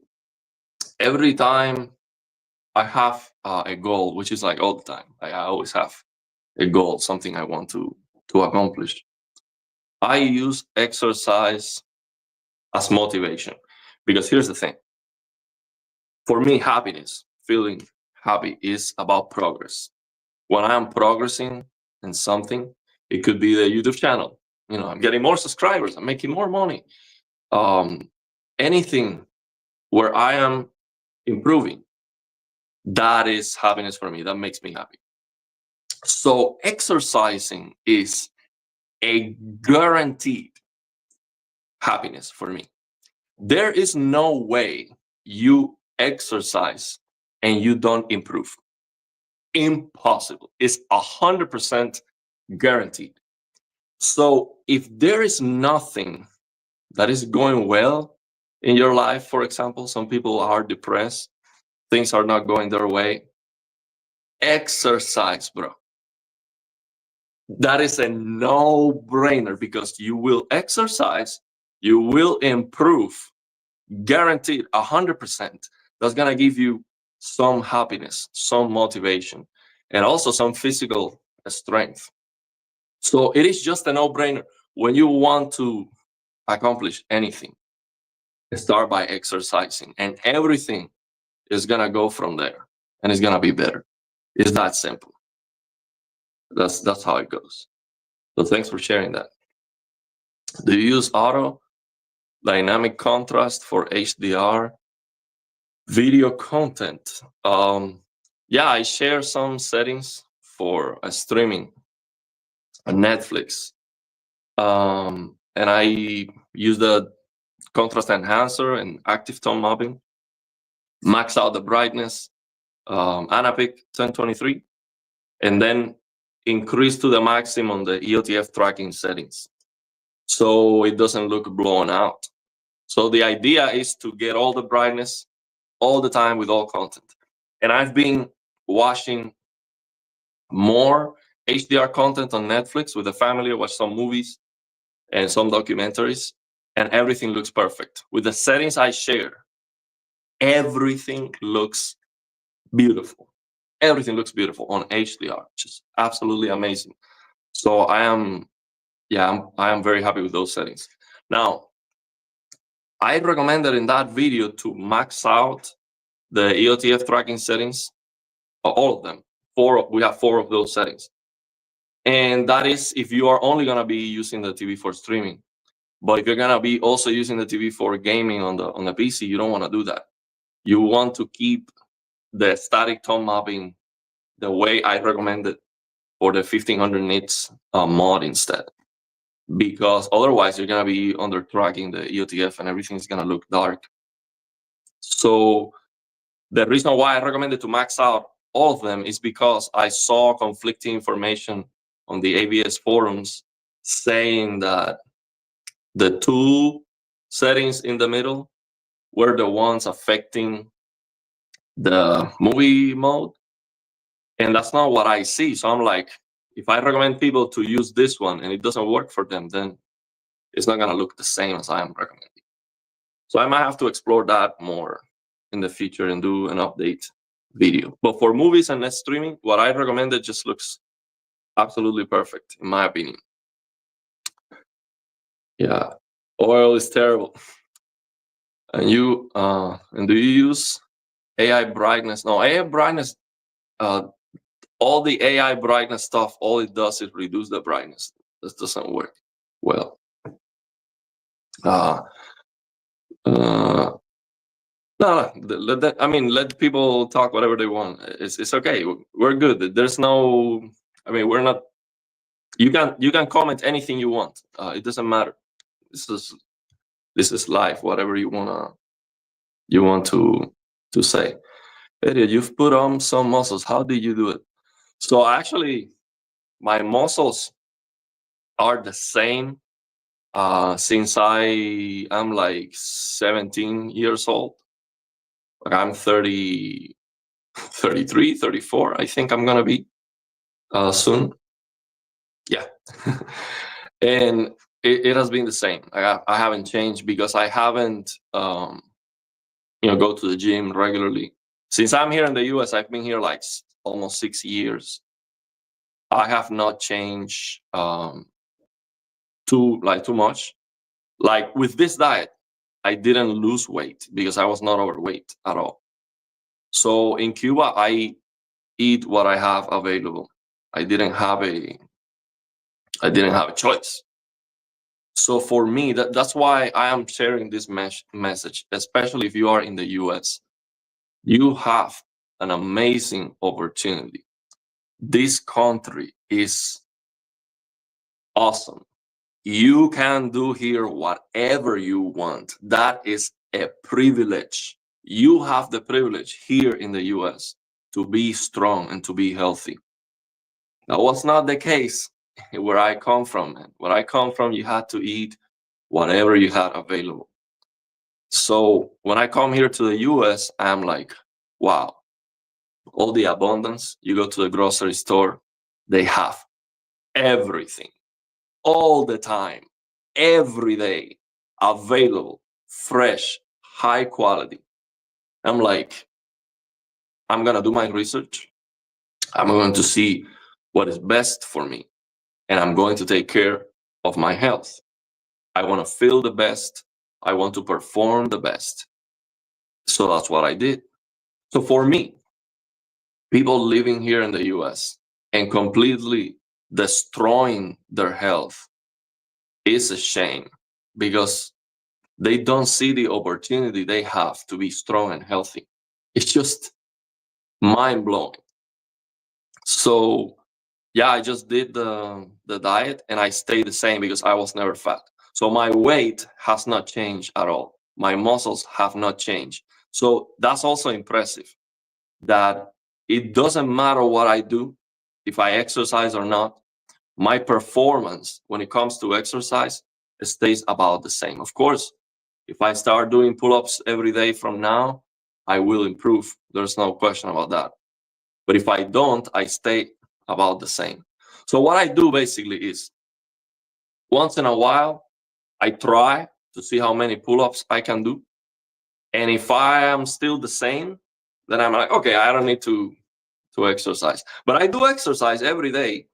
every time I have a goal, which is like all the time, I always have a goal, something I want to accomplish. I use exercise as motivation, because here's the thing. For me, happiness, feeling happy, is about progress. When I am progressing in something, it could be the YouTube channel. I'm getting more subscribers, I'm making more money. Anything where I am improving, that is happiness for me. That makes me happy. So exercising is a guaranteed happiness for me. There is no way you exercise and you don't improve. Impossible. It's 100% guaranteed. So if there is nothing that is going well in your life, for example, some people are depressed, things are not going their way, exercise, bro. That is a no-brainer, because you will exercise, you will improve, guaranteed 100%. That's gonna give you some happiness, some motivation, and also some physical strength. So it is just a no-brainer. When you want to accomplish anything, start by exercising, and everything is gonna go from there, and it's gonna be better. It's that simple. That's how it goes. So thanks for sharing that. Do you use auto dynamic contrast for HDR video content? Yeah, I share some settings for streaming on Netflix, and I use the contrast enhancer and active tone mapping, max out the brightness, Anapic 1023, and then increase to the maximum the EOTF tracking settings, so it doesn't look blown out. So the idea is to get all the brightness all the time with all content. And I've been watching more HDR content on Netflix with the family. I watch some movies and some documentaries, and everything looks perfect. With the settings I share, everything looks beautiful. Everything looks beautiful on HDR, which is absolutely amazing. So I am yeah, I am very happy with those settings. Now, I recommended in that video to max out the EOTF tracking settings, all of them. We have 4 of those settings. And that is if you are only gonna be using the TV for streaming. But if you're gonna be also using the TV for gaming on the PC, you don't wanna do that. You want to keep the static tone mapping the way I recommended for the 1500 nits mod instead. Because otherwise you're gonna be under tracking the EOTF and everything's gonna look dark. So the reason why I recommended to max out all of them is because I saw conflicting information on the ABS forums saying that the 2 settings in the middle were the ones affecting the movie mode. And that's not what I see. So I'm like, if I recommend people to use this one and it doesn't work for them, then it's not gonna look the same as I am recommending. So I might have to explore that more in the future and do an update video. But for movies and net streaming, what I recommended just looks absolutely perfect, in my opinion. Yeah, oil is terrible. And do you use AI brightness? No, AI brightness, all the AI brightness stuff, all it does is reduce the brightness. This doesn't work well. No, let people talk whatever they want. It's okay. We're good. There's no. I mean, we're not. You can comment anything you want. It doesn't matter. This is life. Whatever you want to say. Elliot, you've put on some muscles. How did you do it? So actually, my muscles are the same since I am like 17 years old. Like I'm 30. 33, 34, I think I'm gonna be soon. Yeah. And it has been the same. I haven't changed because I haven't go to the gym regularly. Since I'm here in the US, I've been here like almost 6 years. I have not changed too much. Like with this diet, I didn't lose weight because I was not overweight at all. So in Cuba, I eat what I have available. I didn't have a choice. So for me, that's why I am sharing this message, especially if you are in the US. You have an amazing opportunity. This country is awesome. You can do here whatever you want. That is a privilege. You have the privilege here in the US to be strong and to be healthy. That was not the case where I come from. Where I come from, you had to eat whatever you had available. So when I come here to the US, I'm like, wow, all the abundance. You go to the grocery store, they have everything, all the time, every day, available, fresh, high quality. I'm like, I'm gonna do my research. I'm going to see what is best for me, and I'm going to take care of my health. I want to feel the best. I want to perform the best. So that's what I did. So for me, people living here in the US and completely destroying their health is a shame because they don't see the opportunity they have to be strong and healthy. It's just mind blowing. So yeah, I just did the diet and I stayed the same because I was never fat. So my weight has not changed at all. My muscles have not changed. So that's also impressive that it doesn't matter what I do, if I exercise or not, my performance when it comes to exercise stays about the same. Of course, if I start doing pull-ups every day from now, I will improve. There's no question about that. But if I don't, I stay about the same. So what I do basically is once in a while, I try to see how many pull-ups I can do. And if I am still the same, then I'm like, okay, I don't need to exercise. But I do exercise every day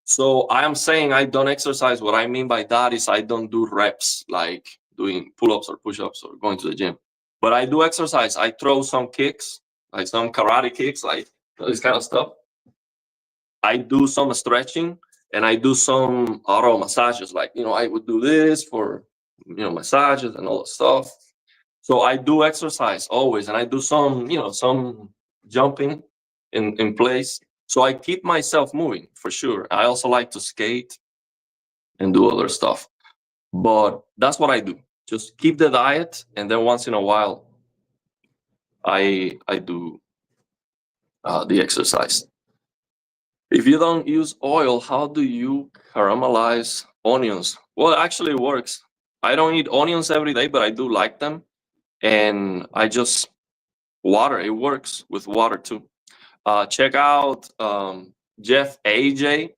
So I am saying I don't exercise. What I mean by that is I don't do reps like doing pull-ups or push-ups or going to the gym. But I do exercise. I throw some kicks, like some karate kicks, like this kind of stuff. I do some stretching and I do some auto massages. Like, I would do this for, massages and all that stuff. So I do exercise always, and I do some jumping in place. So I keep myself moving for sure. I also like to skate and do other stuff. But that's what I do. Just keep the diet, and then once in a while, I do the exercise. If you don't use oil, how do you caramelize onions? Well, it actually works. I don't eat onions every day, but I do like them, and I just water. It works with water too. Check out Jeff AJ.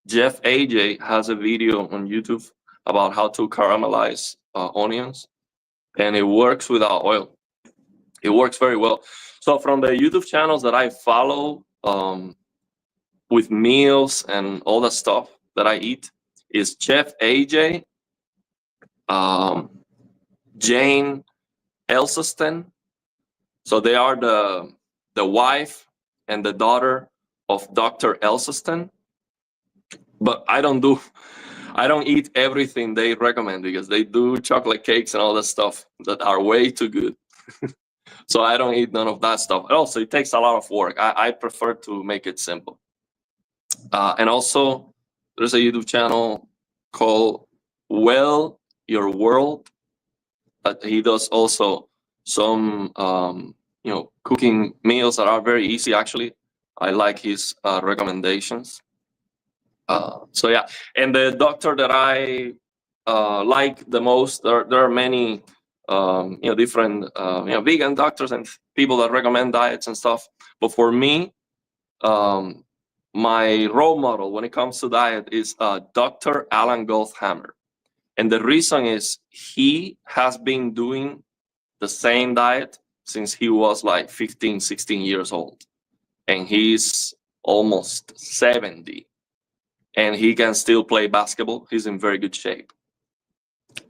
Jeff AJ has a video on YouTube about how to caramelize onions, and it works without oil. It works very well. So from the YouTube channels that I follow with meals and all the stuff that I eat is Chef AJ, Jane Elsaston. So they are the wife and the daughter of Dr. Elsaston. But I don't eat everything they recommend because they do chocolate cakes and all that stuff that are way too good. So I don't eat none of that stuff. Also, it takes a lot of work. I prefer to make it simple. And also, there's a YouTube channel called Well Your World. He does also some cooking meals that are very easy. Actually, I like his recommendations. So yeah, and the doctor that I like the most, there are many different vegan doctors and people that recommend diets and stuff. But for me, my role model when it comes to diet is Dr. Alan Goldhammer. And the reason is he has been doing the same diet since he was like 15, 16 years old. And he's almost 70. And he can still play basketball. He's in very good shape.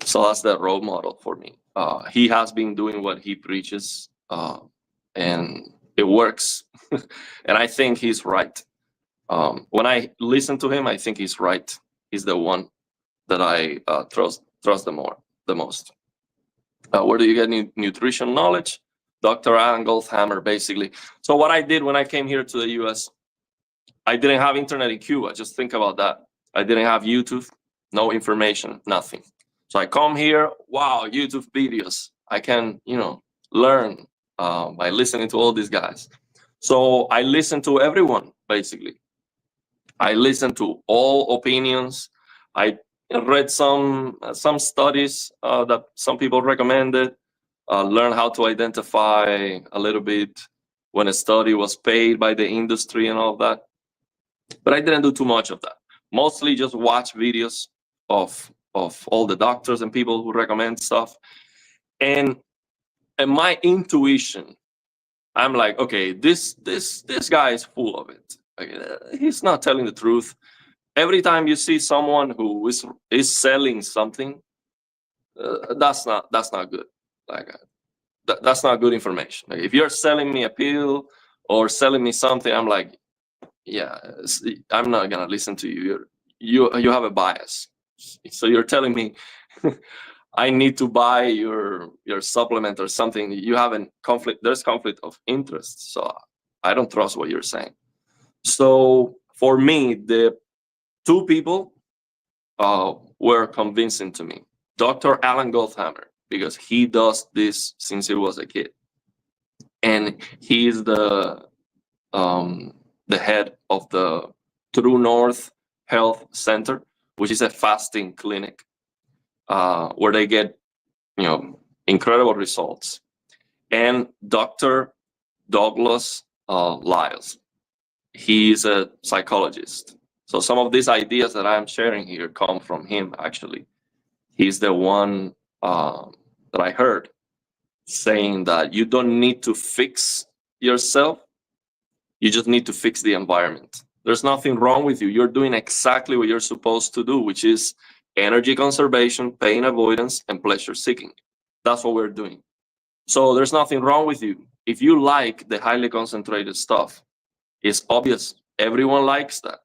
So that's the role model for me. He has been doing what he preaches, and it works. And I think he's right. When I listen to him, I think he's right. He's the one that I trust the most. Where do you get nutrition knowledge? Dr. Alan Goldhammer, basically. So what I did when I came here to the US, I didn't have internet in Cuba. Just think about that. I didn't have YouTube, no information, nothing. So I come here, wow, YouTube videos. I can, learn by listening to all these guys. So I listen to everyone, basically. I listen to all opinions. I read some studies that some people recommended, learn how to identify a little bit when a study was paid by the industry and all of that. But I didn't do too much of that. Mostly just watch videos of all the doctors and people who recommend stuff. And my intuition, I'm like, okay, this guy is full of it. Okay, he's not telling the truth. Every time you see someone who is selling something, that's not good. Like that's not good information. Like, if you're selling me a pill or selling me something, I'm like, yeah, I'm not gonna listen to you. You have a bias. So you're telling me I need to buy your supplement or something. You have a conflict. There's conflict of interest. So I don't trust what you're saying. So for me, the two people were convincing to me. Dr. Alan Goldhammer, because he does this since he was a kid, and he's the head of the True North Health Center, which is a fasting clinic where they get incredible results. And Dr. Douglas Lyles, he's a psychologist. So some of these ideas that I'm sharing here come from him, actually. He's the one that I heard saying that you don't need to fix yourself. You just need to fix the environment. There's nothing wrong with you. You're doing exactly what you're supposed to do, which is energy conservation, pain avoidance, and pleasure seeking. That's what we're doing. So there's nothing wrong with you. If you like the highly concentrated stuff, it's obvious. Everyone likes that.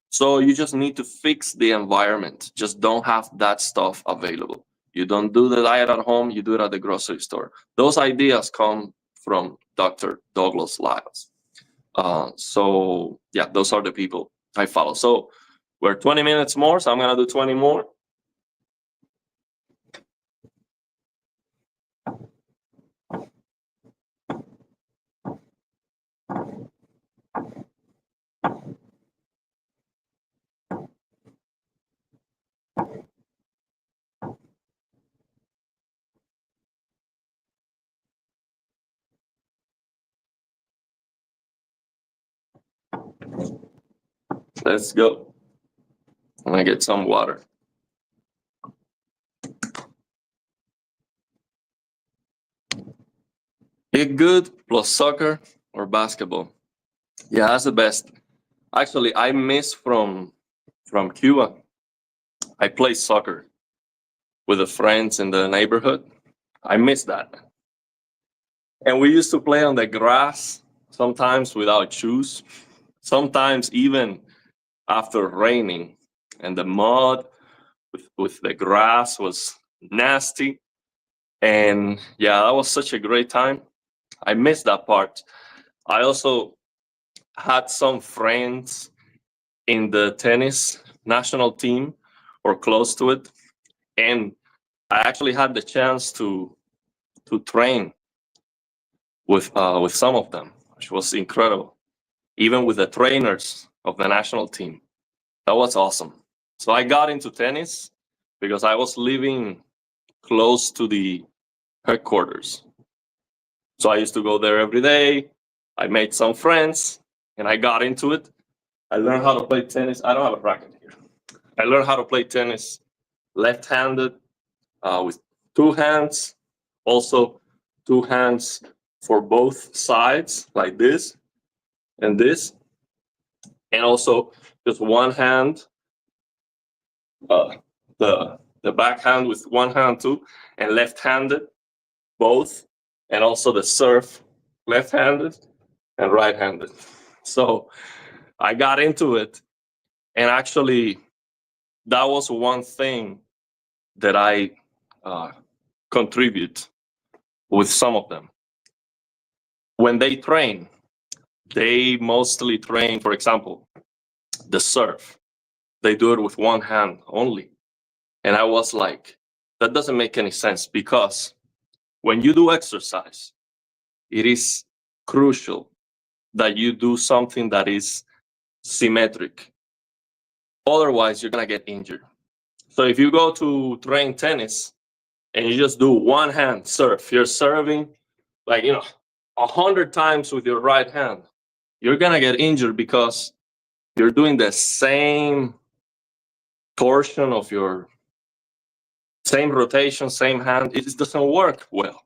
So you just need to fix the environment. Just don't have that stuff available. You don't do the diet at home, you do it at the grocery store. Those ideas come from Dr. Douglas Lyles. So yeah, those are the people I follow. So we're 20 minutes more, so I'm gonna do 20 more. Let's go. I'm gonna get some water. Eat good plus soccer or basketball. Yeah, that's the best. Actually, I miss from Cuba. I play soccer with the friends in the neighborhood. I miss that. And we used to play on the grass, sometimes without shoes, sometimes even after raining, and the mud with the grass was nasty. And yeah, that was such a great time. I missed that part. I also had some friends in the tennis national team or close to it, and I actually had the chance to train with some of them, which was incredible. Even with the trainers of the national team, that was awesome. So I got into tennis because I was living close to the headquarters. So I used to go there every day. I made some friends and I got into it. I learned how to play tennis. I don't have a racket here. I learned how to play tennis left-handed with two hands, also two hands for both sides, like this and this, and also just one hand, the backhand with one hand too, and left-handed both, and also the serve left-handed and right-handed. So I got into it, and actually that was one thing that I contribute with some of them. When they train, they mostly train, for example, the serve. They do it with one hand only. And I was like, that doesn't make any sense, because when you do exercise, it is crucial that you do something that is symmetric. Otherwise, you're going to get injured. So if you go to train tennis and you just do one hand serve, you're serving like, 100 times with your right hand, you're going to get injured because you're doing the same torsion of your same rotation, same hand. It just doesn't work well.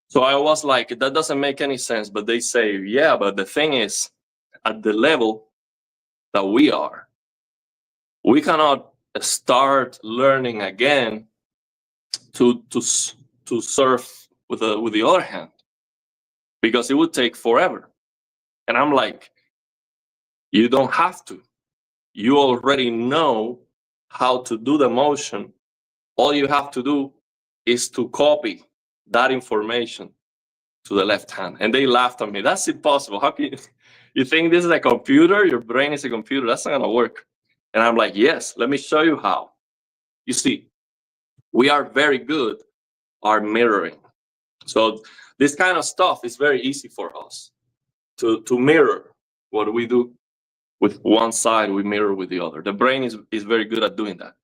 So I was like, that doesn't make any sense. But they say, yeah, but the thing is, at the level that we are, we cannot start learning again to serve with the other hand, because it would take forever. And I'm like, you don't have to. You already know how to do the motion. All you have to do is to copy that information to the left hand. And they laughed at me. That's impossible. How can you think this is a computer? Your brain is a computer. That's not going to work. And I'm like, yes, let me show you how. You see, we are very good at mirroring. So this kind of stuff is very easy for us to mirror what we do with one side, we mirror with the other. The brain is very good at doing that.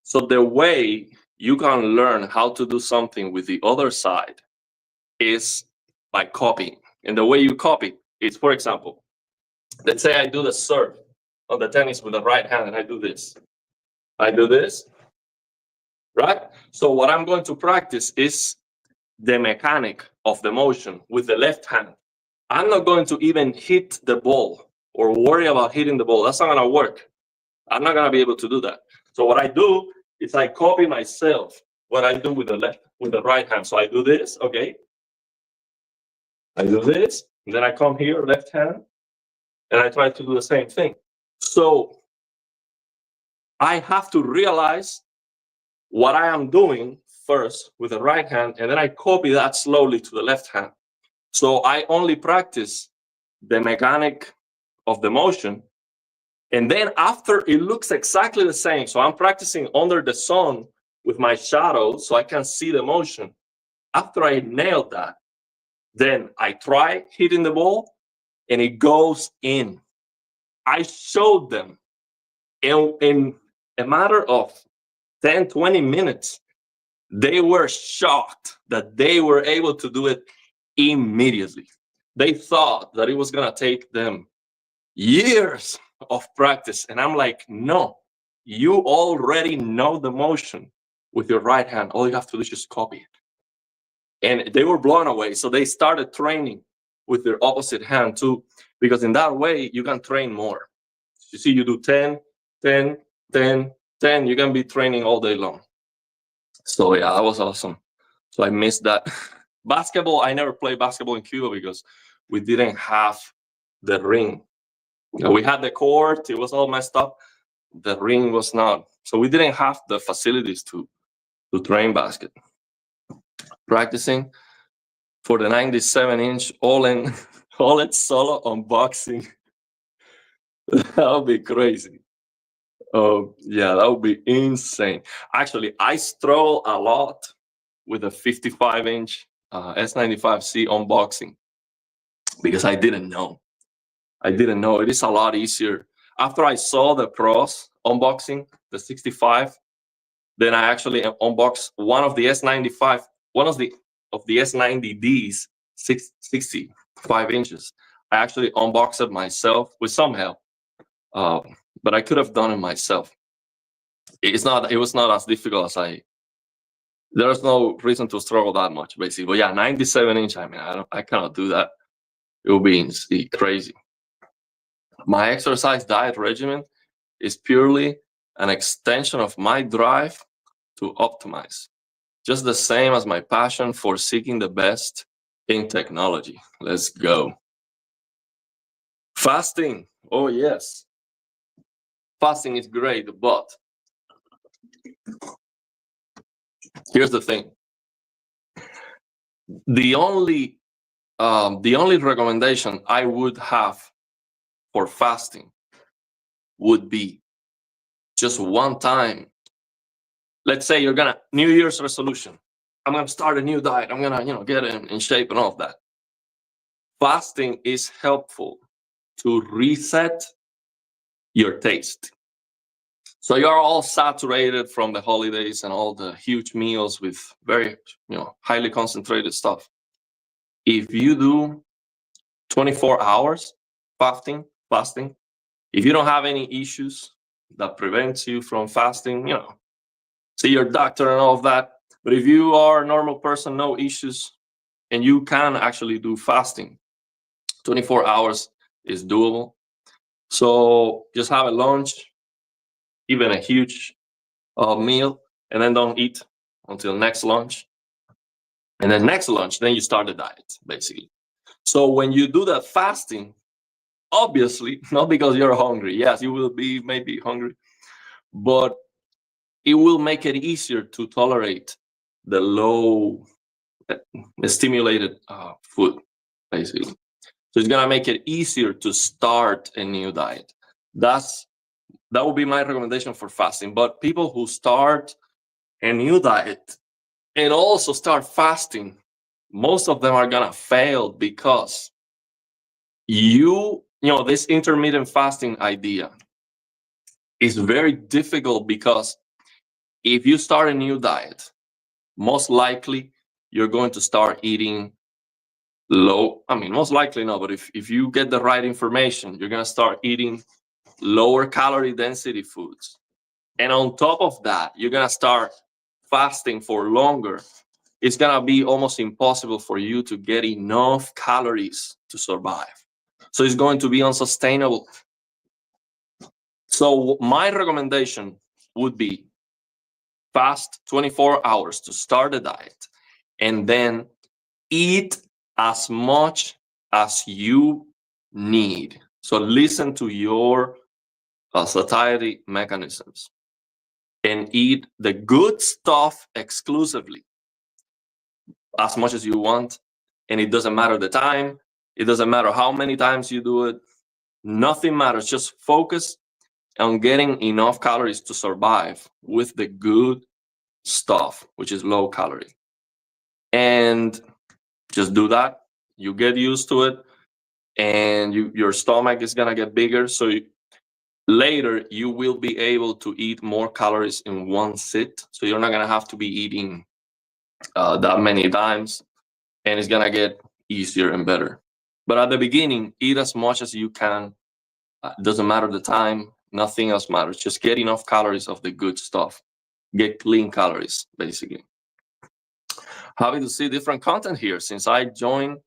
So the way you can learn how to do something with the other side is by copying. And the way you copy is, for example, let's say I do the serve on the tennis with the right hand and I do this. I do this, right? So what I'm going to practice is the mechanic of the motion with the left hand. I'm not going to even hit the ball or worry about hitting the ball. That's not gonna work. I'm not gonna be able to do that. So what I do is I copy myself what I do with the right hand. So I do this, okay? I do this, and then I come here, left hand, and I try to do the same thing. So I have to realize what I am doing first with the right hand, and then I copy that slowly to the left hand. So I only practice the mechanic of the motion, and then after it looks exactly the same. So I'm practicing under the sun with my shadow so I can see the motion. After I nailed that, then I try hitting the ball and it goes in. I showed them in a matter of 10, 20 minutes, they were shocked that they were able to do it immediately. They thought that it was going to take them years of practice. And I'm like, no, you already know the motion with your right hand. All you have to do is just copy it. And they were blown away. So they started training with their opposite hand too, because in that way, you can train more. You see, you do 10, 10, 10, 10, you can be training all day long. So yeah, that was awesome. So I missed that. Basketball, I never played basketball in Cuba because we didn't have the ring. We had the court, it was all messed up. The ring was not. So we didn't have the facilities to train basket. Practicing for the 97-inch all-in solo unboxing. That would be crazy. Oh, yeah, that would be insane. Actually, I struggle a lot with a 55-inch S95C unboxing because I didn't know. It is a lot easier. After I saw the pros unboxing the 65, then I actually unboxed one of the S95, one of the S90Ds, 65 inches. I actually unboxed it myself with some help, but I could have done it myself. It was not as difficult as there's no reason to struggle that much, basically. But yeah, 97-inch, I mean, I cannot do that. It will be crazy. My exercise diet regimen is purely an extension of my drive to optimize, just the same as my passion for seeking the best in technology. Let's go. Fasting. Oh, yes. Fasting is great, but here's the thing. The only recommendation I would have for fasting would be just one time. Let's say you're gonna New Year's resolution. I'm gonna start a new diet. I'm gonna get in shape and all of that. Fasting is helpful to reset your taste. So you're all saturated from the holidays and all the huge meals with very highly concentrated stuff. If you do 24 hours fasting, if you don't have any issues that prevents you from fasting, see your doctor and all of that. But if you are a normal person, no issues, and you can actually do fasting, 24 hours is doable. So just have a lunch, even a huge meal, and then don't eat until next lunch. And then next lunch, then you start the diet, basically. So when you do that fasting, obviously, not because you're hungry. Yes, you will be maybe hungry, but it will make it easier to tolerate the low stimulated food, basically. So it's gonna make it easier to start a new diet. That would be my recommendation for fasting. But people who start a new diet and also start fasting, most of them are gonna fail because this intermittent fasting idea is very difficult, because if you start a new diet, most likely you're going to start eating most likely no, but if you get the right information, you're gonna start eating lower calorie density foods. And on top of that, you're gonna start fasting for longer. It's gonna be almost impossible for you to get enough calories to survive. So it's going to be unsustainable. So my recommendation would be fast 24 hours to start the diet, and then eat as much as you need. So listen to your satiety mechanisms and eat the good stuff exclusively as much as you want. And it doesn't matter the time, it doesn't matter how many times you do it, nothing matters. Just focus on getting enough calories to survive with the good stuff, which is low calorie. And just do that. You get used to it, and your stomach is gonna get bigger. So later you will be able to eat more calories in one sit. So you're not gonna have to be eating that many times, and it's gonna get easier and better. But at the beginning, eat as much as you can. Doesn't matter the time. Nothing else matters. Just get enough calories of the good stuff. Get clean calories, basically. Happy to see different content here since I joined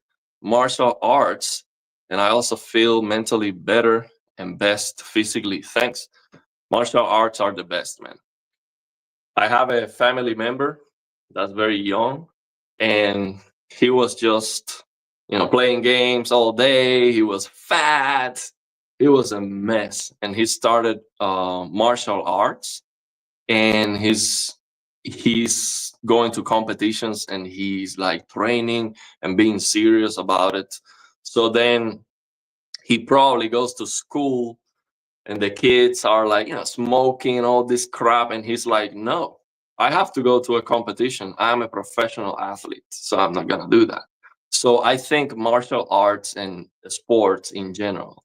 martial arts, and I also feel mentally better and best physically. Thanks. Martial arts are the best, man. I have a family member that's very young, and he was just, playing games all day. He was fat. He was a mess, and he started martial arts, and he's going to competitions, and he's like training and being serious about it. So then he probably goes to school, and the kids are like, smoking and all this crap, and he's like, no, I have to go to a competition. I'm a professional athlete, so I'm not gonna do that. So I think martial arts and sports in general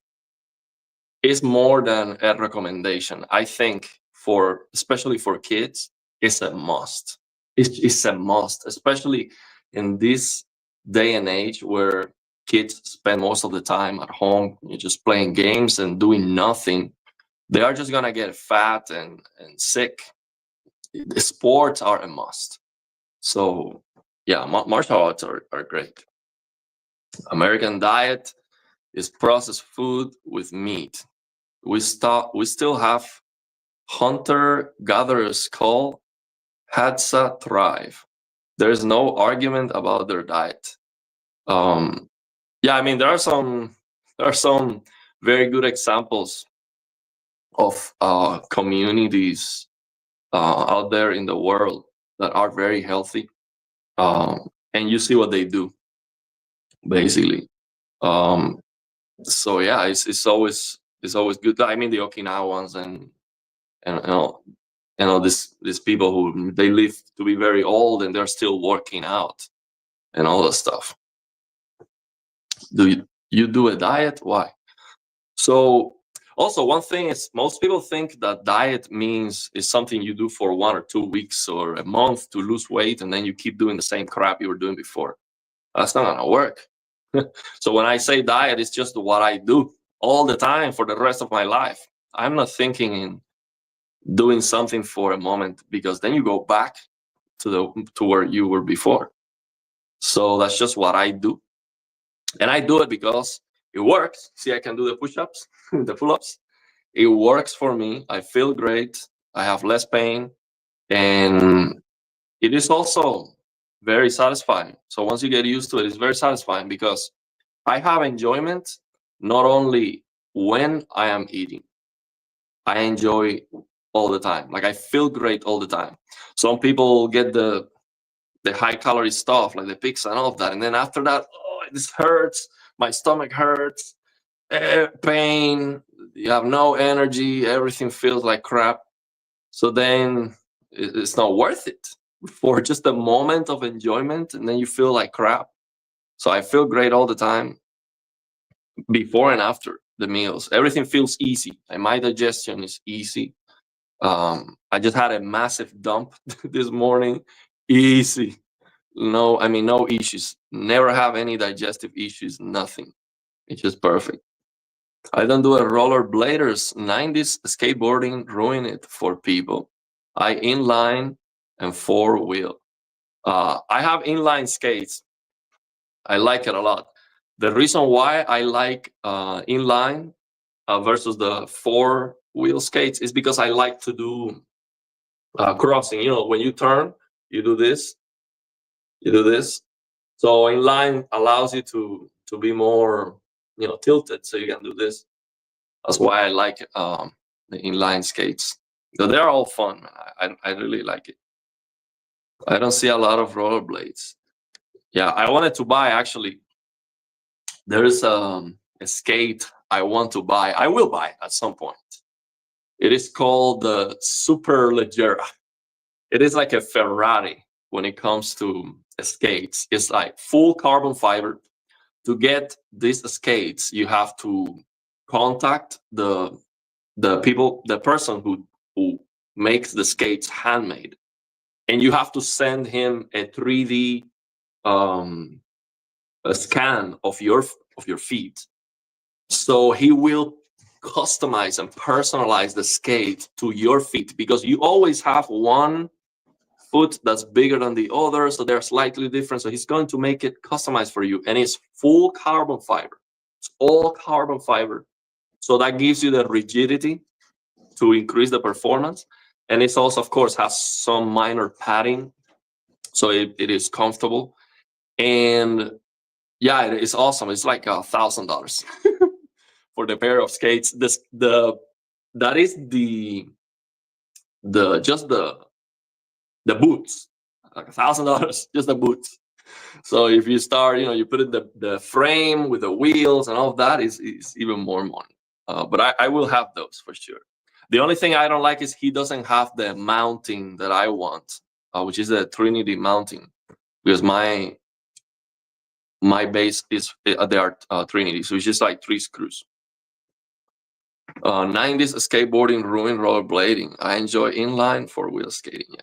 is more than a recommendation. I think especially for kids, it's a must. It's a must, especially in this day and age where kids spend most of the time at home, just playing games and doing nothing. They are just gonna get fat and sick. The sports are a must. So yeah, martial arts are great. American diet is processed food with meat. We still have hunter gatherers call Hadza thrive. There is no argument about their diet. Yeah, I mean there are some very good examples of communities out there in the world that are very healthy, and you see what they do basically. So yeah, it's always good. I mean the Okinawans and these people who they live to be very old and they're still working out and all that stuff. Do you do a diet? Why? So also one thing is most people think that diet means is something you do for 1 or 2 weeks or a month to lose weight, and then you keep doing the same crap you were doing before. That's not gonna work. So when I say diet, it's just what I do all the time for the rest of my life. I'm not thinking in doing something for a moment, because then you go back to where you were before. So that's just what I do, and I do it because it works. See, I can do the push-ups, the pull-ups. It works for me. I feel great. I have less pain, and it is also very satisfying. So once you get used to it, it's very satisfying because I have enjoyment not only when I am eating. I enjoy all the time. Like I feel great all the time. Some people get the high calorie stuff like the pizza and all of that, and then after that, oh, this hurts. My stomach hurts, pain. You have no energy. Everything feels like crap. So then it's not worth it for just a moment of enjoyment, and then you feel like crap. So I feel great all the time, before and after the meals. Everything feels easy, and my digestion is easy. I just had a massive dump this morning. Easy. No, I mean, no issues. Never have any digestive issues, nothing. It's just perfect. I don't do a rollerbladers. 90s skateboarding ruin it for people. I inline and four wheel. I have inline skates. I like it a lot. The reason why I like inline versus the 4-wheel skates is because I like to do crossing. You know, when you turn, you do this, you do this. So inline allows you to be more, you know, tilted, so you can do this. That's why I like the inline skates. So they're all fun, man. I really like it. I don't see a lot of rollerblades. Yeah, I wanted to buy, actually. There is a skate I want to buy. I will buy at some point. It is called the Superleggera. It is like a Ferrari when it comes to skates. It's like full carbon fiber. To get these skates, you have to contact the person who makes the skates handmade, and you have to send him a 3D a scan of your feet. So he will customize and personalize the skate to your feet, because you always have one foot that's bigger than the other, so they're slightly different. So he's going to make it customized for you, and it's full carbon fiber. It's all carbon fiber, so that gives you the rigidity to increase the performance, and it's also, of course, has some minor padding, so it is comfortable. And yeah, it is awesome. It's like $1,000 for the pair of skates. That is the just the boots, like $1,000, just the boots. So if you start, you know, you put in the frame with the wheels and all of that, is even more money. But I will have those for sure. The only thing I don't like is he doesn't have the mounting that I want, which is the Trinity mounting, because my base is they are Trinity, so it's just like 3 screws. 90s skateboarding ruined rollerblading. I enjoy inline 4-wheel skating. Yeah.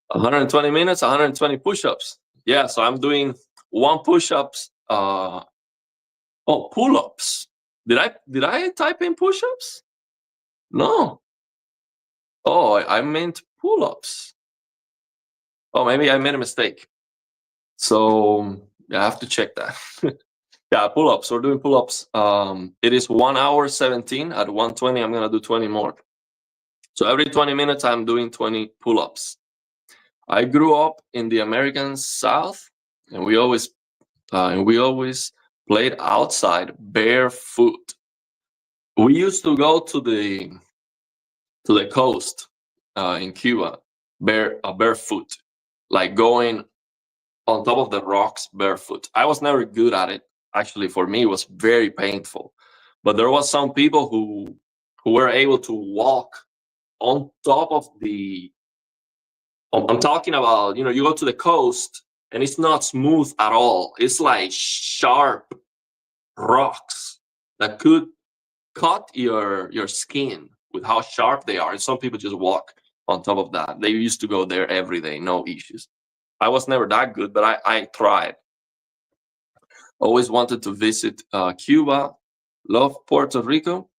120 minutes, 120 push-ups. Yeah, so I'm doing 1 push-ups. Pull-ups. Did I type in push-ups? No. Oh, I meant pull-ups. Oh, maybe I made a mistake. So yeah, I have to check that. Yeah, pull-ups. We're doing pull-ups. It is 1 hour 17. At 120, I'm gonna do 20 more. So every 20 minutes, I'm doing 20 pull-ups. I grew up in the American South, and we always played outside barefoot. We used to go to the coast in Cuba barefoot, like going on top of the rocks barefoot. I was never good at it. Actually, for me, it was very painful. But there was some people who were able to walk on top of the. I'm talking about, you know, you go to the coast and it's not smooth at all. It's like sharp rocks that could cut your skin with how sharp they are. And some people just walk on top of that. They used to go there every day, no issues. I was never that good, but I tried. Always wanted to visit Cuba. Love Puerto Rico.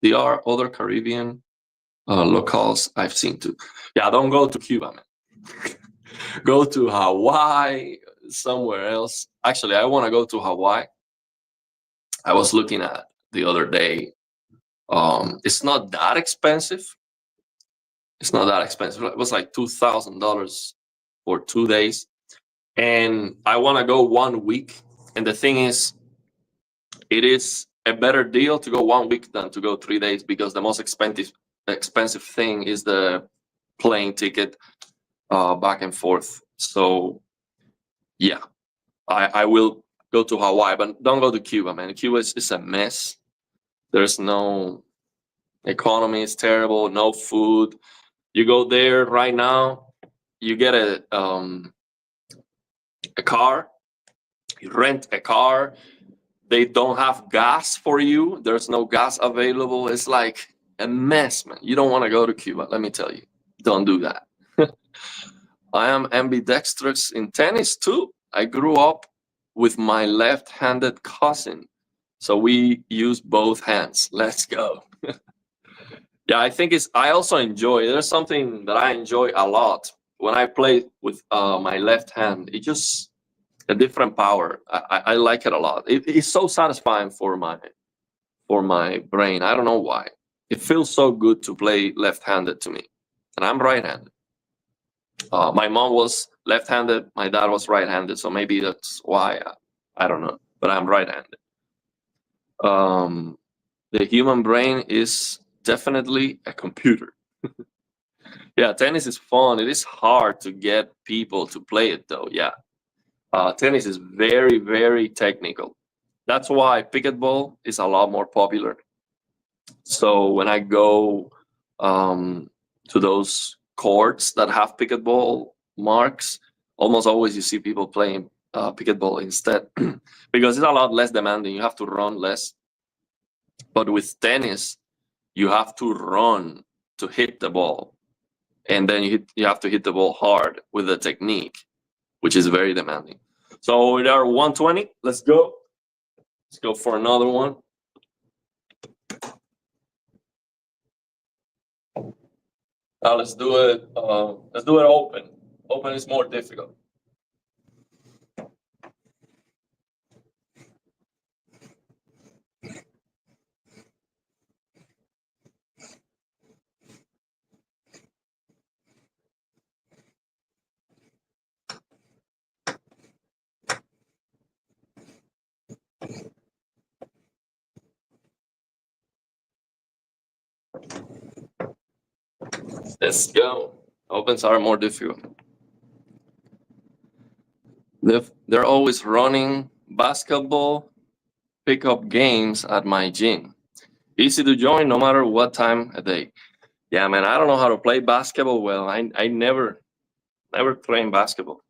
There are other Caribbean locales I've seen too. Yeah, don't go to Cuba, man. Go to Hawaii, somewhere else. Actually, I want to go to Hawaii. I was looking at the other day. It's not that expensive. It's not that expensive. It was like $2,000 for 2 days, and I want to go 1 week. And the thing is, it is a better deal to go 1 week than to go 3 days, because the most expensive thing is the plane ticket back and forth. So yeah, I will go to Hawaii, but don't go to Cuba, man. Cuba is a mess. There's no economy, is terrible, no food. You go there right now, you get a car, you rent a car, they don't have gas for you. There's no gas available. It's like a mess, man. You don't want to go to Cuba, let me tell you. Don't do that. I am ambidextrous in tennis too. I grew up with my left-handed cousin, so we use both hands. Let's go. Yeah, I also enjoy, there's something that I enjoy a lot when I play with my left hand. It a different power. I like it a lot. It's so satisfying for my brain. I don't know why. It feels so good to play left-handed to me, and I'm right-handed. My mom was left-handed. My dad was right-handed, so maybe that's why. I don't know, but I'm right-handed. The human brain is definitely a computer. Yeah, tennis is fun. It is hard to get people to play it, though. Yeah, tennis is very, very technical. That's why pickleball is a lot more popular. So when I go to those courts that have pickleball marks, almost always you see people playing pickleball instead because it's a lot less demanding. You have to run less. But with tennis, you have to run to hit the ball. And then you have to hit the ball hard with the technique, which is very demanding. So we are 120. Let's go. Let's go for another one. Now let's do it. Let's do it open. Open is more difficult. Let's go. Opens are more difficult. They're always running basketball pickup games at my gym. Easy to join no matter what time of day. Yeah, man, I don't know how to play basketball well. I never trained basketball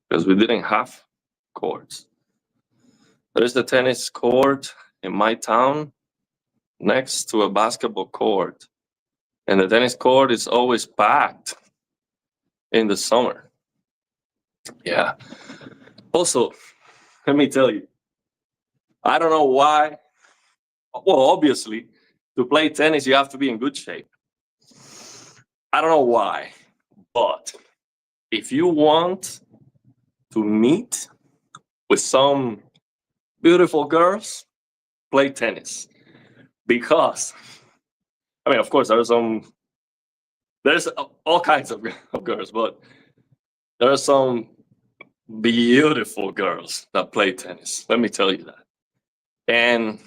because we didn't have courts. There's the tennis court in my town next to a basketball court. And the tennis court is always packed in the summer. Yeah. Also, let me tell you, I don't know why. Well, obviously, to play tennis, you have to be in good shape. I don't know why, but if you want to meet with some beautiful girls, play tennis. Because, I mean, of course, there's all kinds of girls, but there are some beautiful girls that play tennis. Let me tell you that. And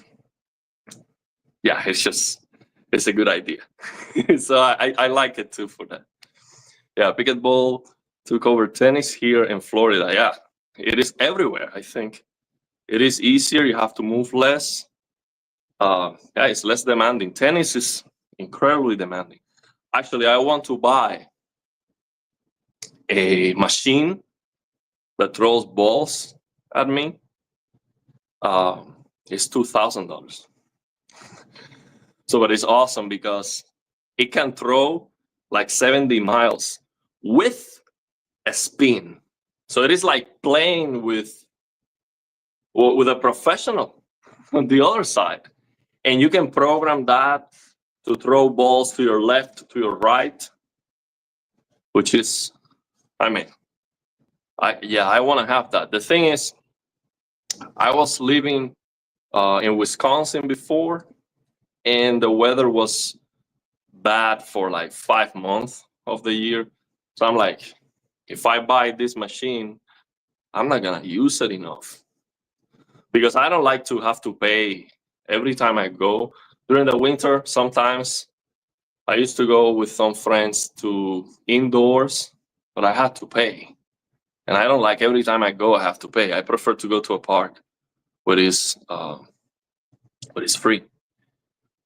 yeah, it's a good idea. So I like it too for that. Yeah, pickleball took over tennis here in Florida. Yeah, it is everywhere, I think. It is easier. You have to move less. Yeah, it's less demanding. Tennis is incredibly demanding. Actually, I want to buy a machine that throws balls at me. It's $2,000. So, but it's awesome because it can throw like 70 miles with a spin. So it is like playing with a professional on the other side. And you can program that to throw balls to your left, to your right, which is, I mean, I want to have that. The thing is, I was living in Wisconsin before, and the weather was bad for like 5 months of the year. So I'm like, if I buy this machine, I'm not gonna use it enough because I don't like to have to pay every time I go. During the winter, sometimes I used to go with some friends to indoors, but I had to pay. And I don't like every time I go, I have to pay. I prefer to go to a park where it's free.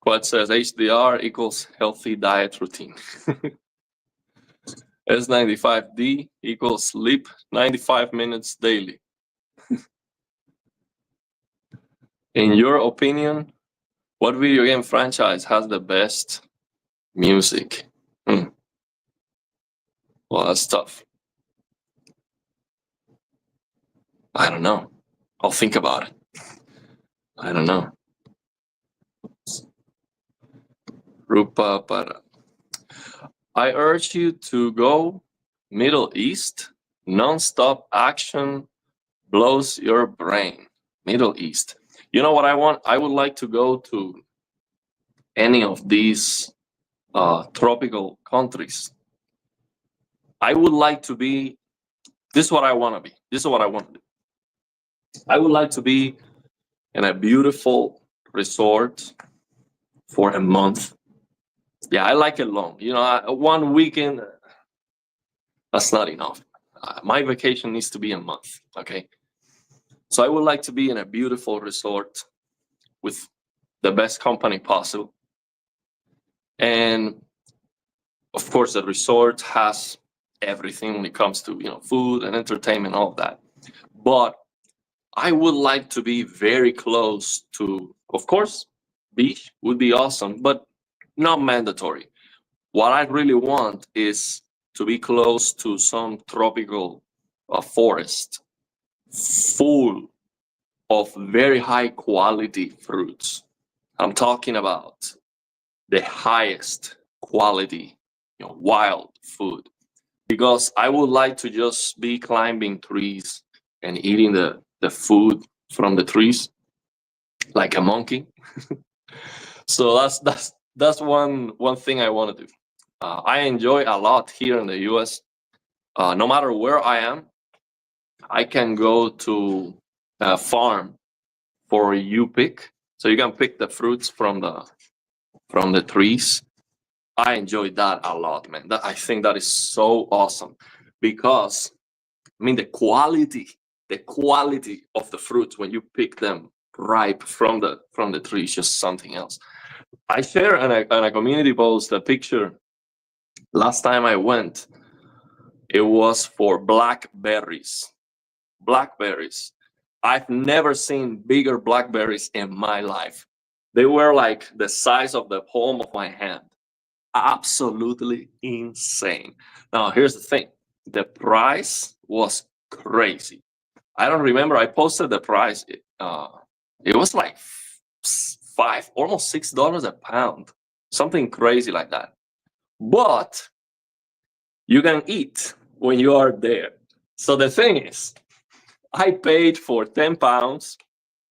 Quad says HDR equals healthy diet routine. S95D equals sleep 95 minutes daily. In your opinion, what video game franchise has the best music? Well, that's tough. I don't know. I'll think about it. I don't know. Rupa Para. I urge you to go Middle East, non-stop action blows your brain. Middle East. You know what I want? I would like to go to any of these tropical countries. I would like to be. This is what I want to be. This is what I want to do. I would like to be in a beautiful resort for a month. Yeah, I like it long. You know, one weekend, that's not enough. My vacation needs to be a month. Okay. So I would like to be in a beautiful resort with the best company possible. And of course, the resort has everything when it comes to, you know, food and entertainment, all of that. But I would like to be very close to, of course, beach would be awesome, but not mandatory. What I really want is to be close to some tropical forest full of very high quality fruits. I'm talking about the highest quality, you know, wild food. Because I would like to just be climbing trees and eating the food from the trees like a monkey. So that's one thing I want to do. I enjoy a lot here in the U.S. No matter where I am, I can go to a farm for you pick. So you can pick the fruits from the trees. I enjoy that a lot, man. I think that is so awesome because I mean the quality of the fruits when you pick them ripe from the tree is just something else. I share on a community post a picture. Last time I went, it was for blackberries. Blackberries. I've never seen bigger blackberries in my life. They were like the size of the palm of my hand. Absolutely insane. Now, here's the thing. The price was crazy. I don't remember. I posted the price. It was like five, almost $6 a pound, something crazy like that. But you can eat when you are there. So the thing is, I paid for 10 pounds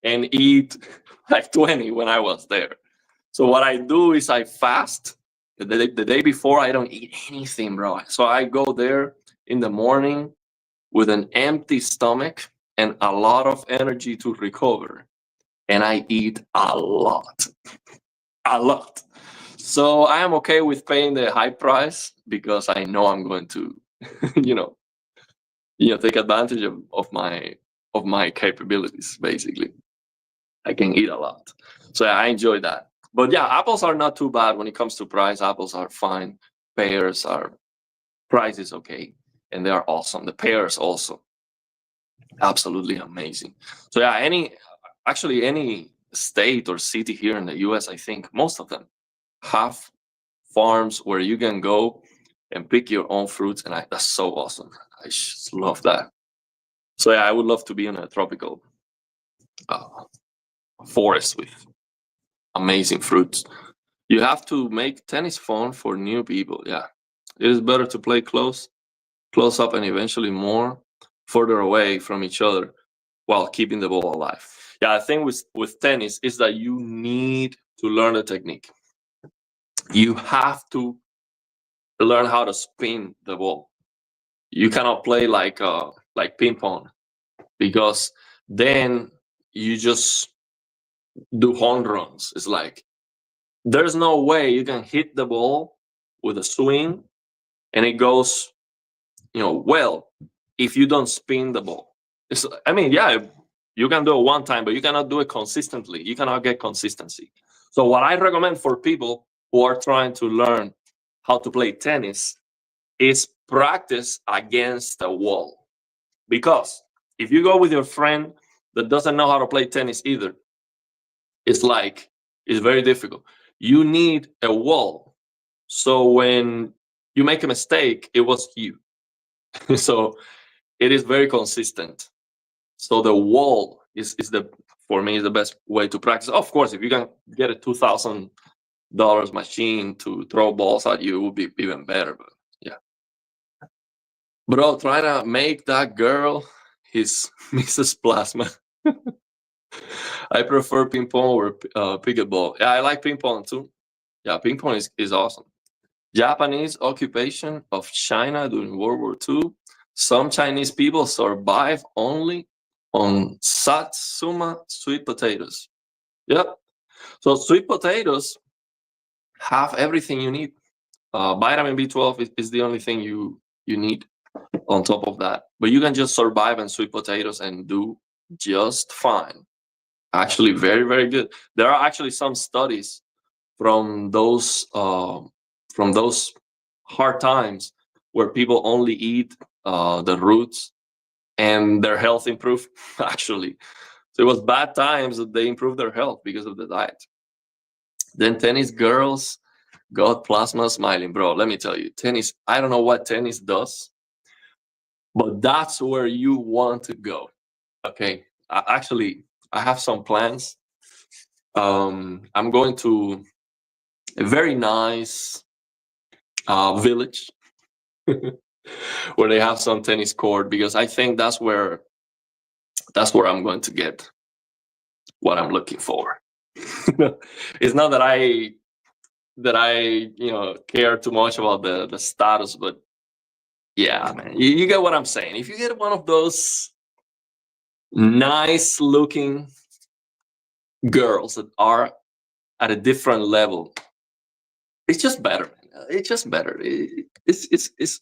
and eat like 20 when I was there. So what I do is I fast. The day before, I don't eat anything, bro. So I go there in the morning with an empty stomach and a lot of energy to recover. And I eat a lot. A lot. So I am okay with paying the high price because I know I'm going to, you know, take advantage of my capabilities, basically. I can eat a lot. So yeah, I enjoy that. But yeah, apples are not too bad when it comes to price. Apples are fine. Pears are price is okay. And they are awesome. The pears also absolutely amazing. So yeah, any state or city here in the US, I think most of them have farms where you can go and pick your own fruits, and that's so awesome. I just love that. So yeah, I would love to be in a tropical forest with amazing fruits. You have to make tennis fun for new people. Yeah, it is better to play close up, and eventually more further away from each other while keeping the ball alive. Yeah, I think with tennis is that you need to learn the technique. You have to learn how to spin the ball. You cannot play like ping pong because then you just do home runs. It's like there's no way you can hit the ball with a swing and it goes, well, if you don't spin the ball. I mean, yeah, you can do it one time, but you cannot do it consistently. You cannot get consistency. So what I recommend for people who are trying to learn how to play tennis is practice against the wall. Because if you go with your friend that doesn't know how to play tennis either, it's very difficult. You need a wall. So when you make a mistake, it was you. So it is very consistent. So the wall is for me is the best way to practice. Of course, if you can get a $2,000 machine to throw balls at you, it would be even better. But yeah, bro, try to make that girl his Mrs. Plasma. I prefer ping pong over pickleball. Yeah, I like ping pong too. Yeah, ping pong is awesome. Japanese occupation of China during World War II. Some Chinese people survive only on satsuma sweet potatoes. Yep. So sweet potatoes have everything you need. Vitamin B12 is the only thing you need on top of that. But you can just survive on sweet potatoes and do just fine. Actually, very, very good. There are actually some studies from those hard times where people only eat the roots and their health improved. Actually, so it was bad times that they improved their health because of the diet. Then tennis girls got plasma smiling, bro. Let me tell you, tennis. I don't know what tennis does, but that's where you want to go. Okay, I have some plans. I'm going to a very nice village where they have some tennis court, because I think that's where I'm going to get what I'm looking for. It's not that I care too much about the status, but yeah, man, you get what I'm saying. If you get one of those nice looking girls that are at a different level, it's just better. It's just better. It's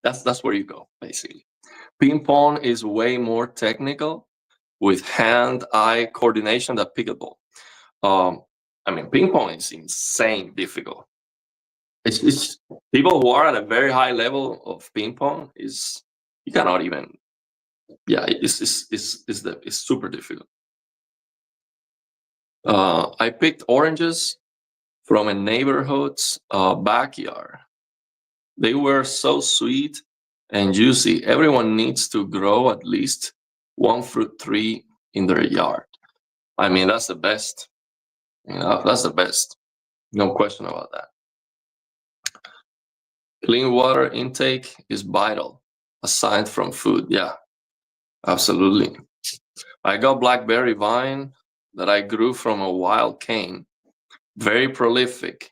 that's where you go, basically. Ping pong is way more technical with hand-eye coordination than pickleball. I mean, ping pong is insane difficult. It's people who are at a very high level of ping pong is you cannot even. Yeah, it's super difficult. I picked oranges from a neighborhood's backyard. They were so sweet and juicy. Everyone needs to grow at least one fruit tree in their yard. I mean, that's the best. That's the best. No question about that. Clean water intake is vital, aside from food. Yeah, absolutely. I got blackberry vine that I grew from a wild cane. Very prolific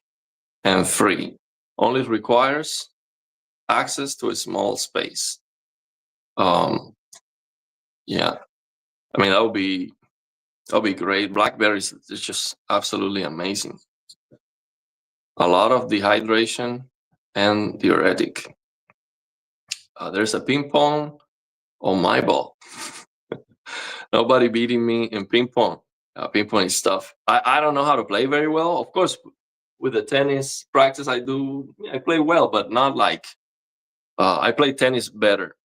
and free. Only requires access to a small space. Yeah, I mean that'll be great. Blackberries is just absolutely amazing. A lot of dehydration and diuretic. There's a ping pong on my ball. Nobody beating me in ping pong. Ping pong is tough. I don't know how to play very well. Of course, with the tennis practice I do, I play well, but not like I play tennis better.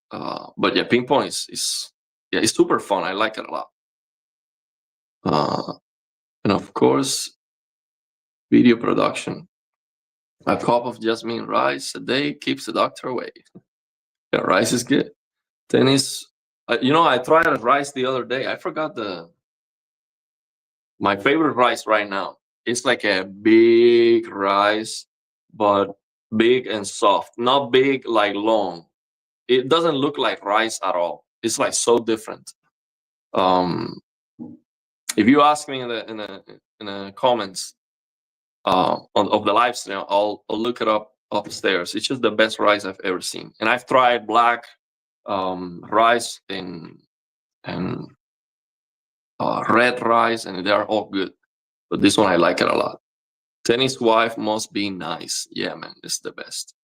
But yeah, ping pong is it's super fun. I like it a lot. And of course, video production. A cup of jasmine rice a day keeps the doctor away. Yeah, rice is good. Tennis. I tried rice the other day. I forgot my favorite rice right now. It's like a big rice, but big and soft. Not big like long. It doesn't look like rice at all. It's like so different. If you ask me in the comments of the live stream, I'll look it up upstairs. It's just the best rice I've ever seen. And I've tried black rice and red rice, and they are all good. But this one I like it a lot. Tennis wife must be nice. Yeah, man, it's the best.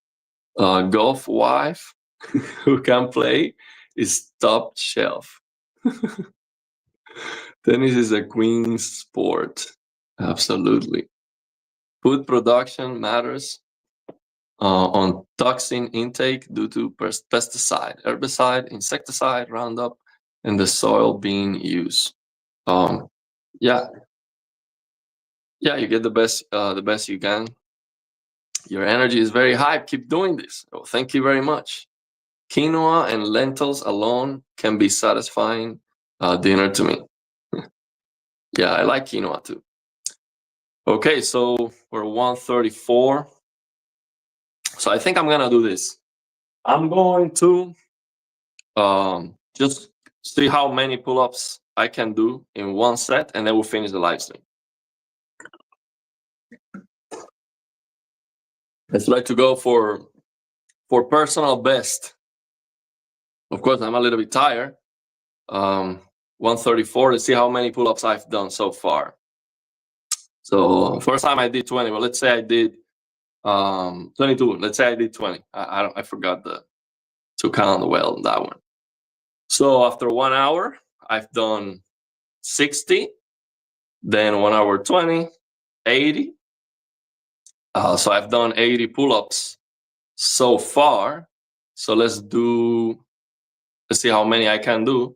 Golf wife who can play is top shelf. Tennis is a queen sport. Absolutely. Food production matters on toxin intake due to pesticide, herbicide, insecticide, Roundup, and the soil being used. Yeah, you get the best you can. Your energy is very high. Keep doing this. Oh, thank you very much. Quinoa and lentils alone can be satisfying dinner to me. Yeah, I like quinoa too. Okay, so we're 134. So I think I'm gonna do this. I'm going to just see how many pull-ups I can do in one set, and then we'll finish the live stream. Let's try to go for personal best. Of course, I'm a little bit tired. 134. Let's see how many pull-ups I've done so far. So first time I did 20. Well, let's say I did 22. Let's say I did 20. I forgot to count well that one. So after 1 hour, I've done 60. Then 1 hour 20, 80. So I've done 80 pull-ups so far. So let's see how many I can do.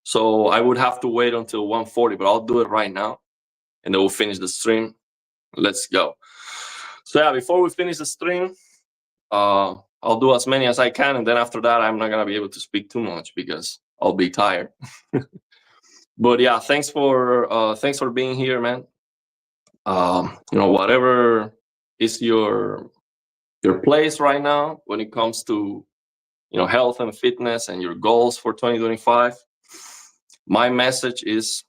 So I would have to wait until 140, but I'll do it right now, and then we'll finish the stream. Let's go. So yeah, before we finish the stream, I'll do as many as I can, and then after that, I'm not gonna be able to speak too much because I'll be tired. But yeah, thanks for being here, man. Whatever is your place right now when it comes to health and fitness and your goals for 2025. My message is,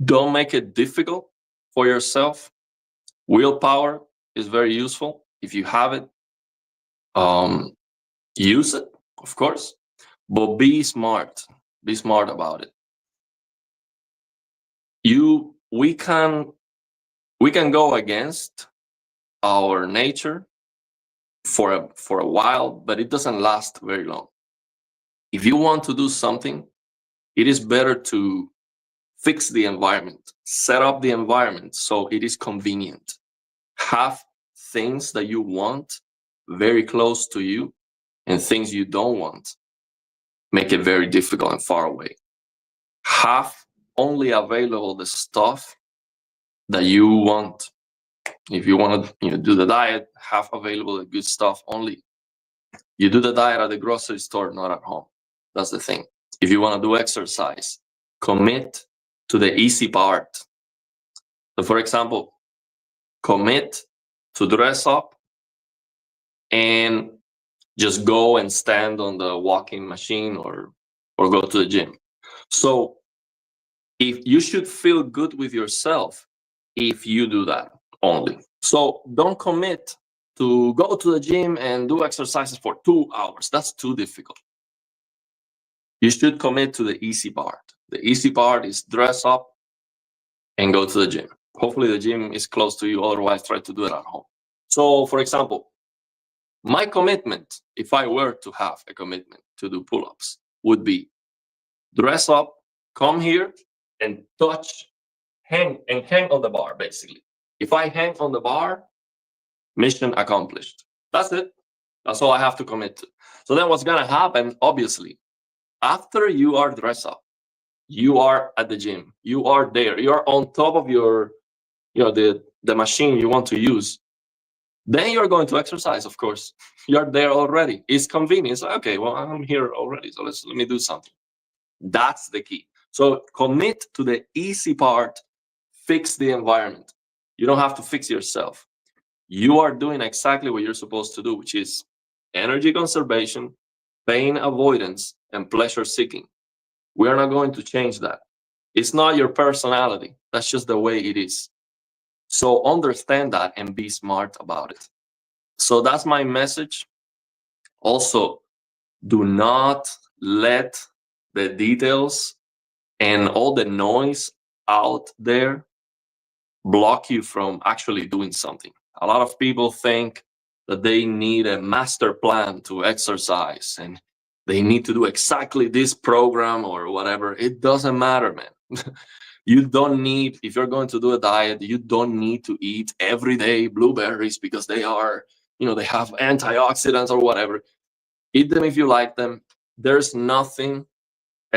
don't make it difficult for yourself. Willpower is very useful. If you have it, use it, of course, but be smart. Be smart about it. We can go against our nature for a while, but it doesn't last very long. If you want to do something, it is better to fix the environment, set up the environment so it is convenient. Have things that you want very close to you, and things you don't want, make it very difficult and far away. Have only available the stuff that you want. If you want to do the diet, have available the good stuff only. You do the diet at the grocery store, not at home. That's the thing. If you want to do exercise, commit to the easy part. So for example, commit to dress up and just go and stand on the walking machine or go to the gym. So if you should feel good with yourself if you do that only. So don't commit to go to the gym and do exercises for 2 hours. That's too difficult. You should commit to the easy part. The easy part is dress up and go to the gym. Hopefully the gym is close to you. Otherwise, try to do it at home. So for example, my commitment, if I were to have a commitment to do pull-ups, would be dress up, come here and hang on the bar, basically. If I hang on the bar, mission accomplished. That's it. That's all I have to commit to. So then what's gonna happen, obviously, after you are dressed up, you are at the gym, you are there, you're on top of your, the machine you want to use. Then you're going to exercise, of course. You're there already. It's convenient. It's like, okay, well, I'm here already, so let me do something. That's the key. So commit to the easy part, fix the environment. You don't have to fix yourself. You are doing exactly what you're supposed to do, which is energy conservation, pain avoidance, and pleasure seeking. We are not going to change that. It's not your personality. That's just the way it is. So understand that and be smart about it. So that's my message. Also, do not let the details and all the noise out there block you from actually doing something. A lot of people think that they need a master plan to exercise and they need to do exactly this program or whatever. It doesn't matter, man. You don't need, if you're going to do a diet, you don't need to eat every day blueberries because they are, they have antioxidants or whatever. Eat them if you like them. There's nothing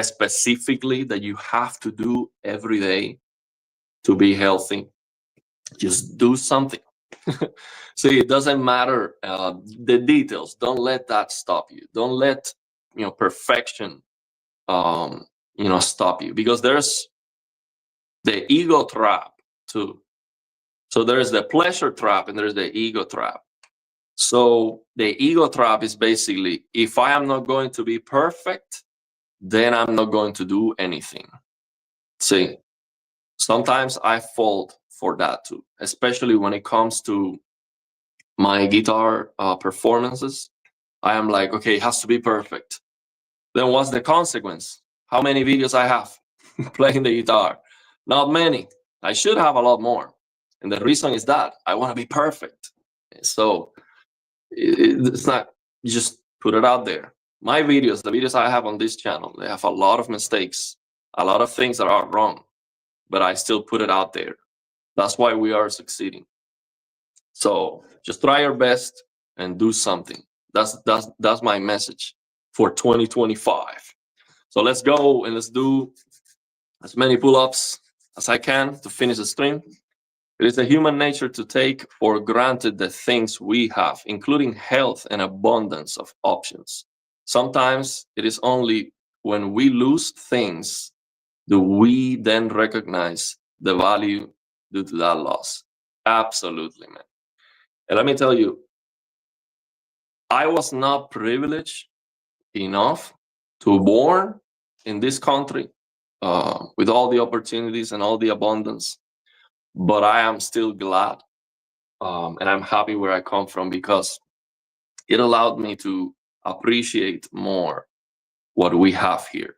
specifically that you have to do every day to be healthy. Just do something. See, it doesn't matter the details. Don't let that stop you. Don't let perfection stop you, because there's the ego trap too. So there's the pleasure trap and there's the ego trap. So the ego trap is basically, if I am not going to be perfect, then I'm not going to do anything. See, sometimes I fall for that too, especially when it comes to my guitar performances. I am like, okay, it has to be perfect. Then what's the consequence? How many videos I have playing the guitar? Not many. I should have a lot more. And the reason is that I want to be perfect. So it's not, you just put it out there. My videos, the videos I have on this channel, they have a lot of mistakes, a lot of things that are wrong, but I still put it out there. That's why we are succeeding. So just try your best and do something. That's my message for 2025. So let's go and let's do as many pull-ups as I can to finish the stream. It is a human nature to take for granted the things we have, including health and abundance of options. Sometimes it is only when we lose things do we then recognize the value due to that loss. Absolutely, man. And let me tell you, I was not privileged enough to born in this country with all the opportunities and all the abundance, but I am still glad and I'm happy where I come from because it allowed me to appreciate more what we have here.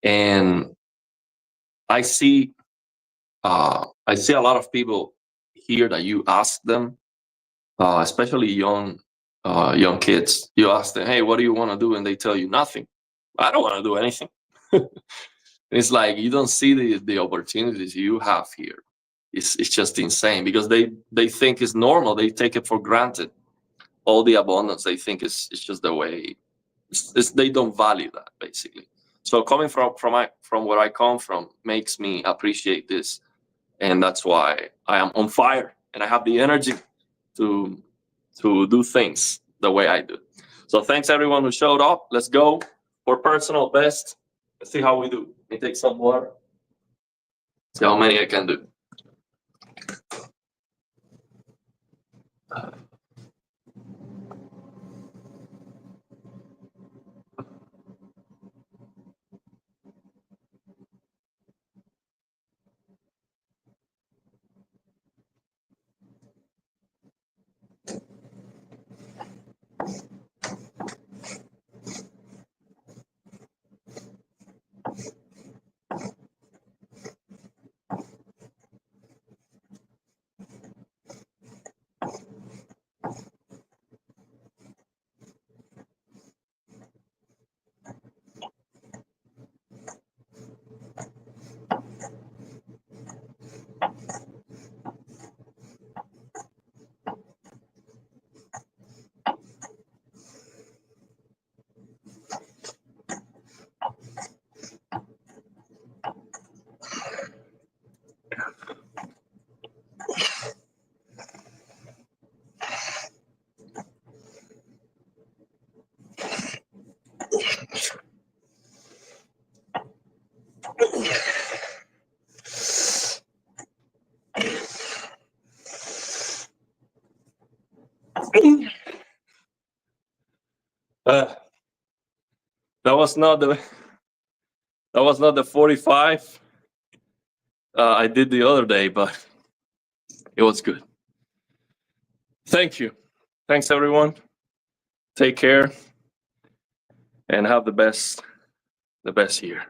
And I see a lot of people here that you ask them, especially young kids. You ask them, "Hey, what do you want to do?" And they tell you nothing. I don't want to do anything. It's like you don't see the opportunities you have here. It's just insane because they think it's normal. They take it for granted. All the abundance they think it's just the way. They don't value that basically. So coming from where I come from makes me appreciate this, and that's why I am on fire and I have the energy to do things the way I do. So thanks everyone who showed up. Let's go for personal best. Let's see how we do. Let me take some water. See how many I can do. That was not the 45 I did the other day, but it was good. Thank you. Thanks everyone. Take care and have the best year.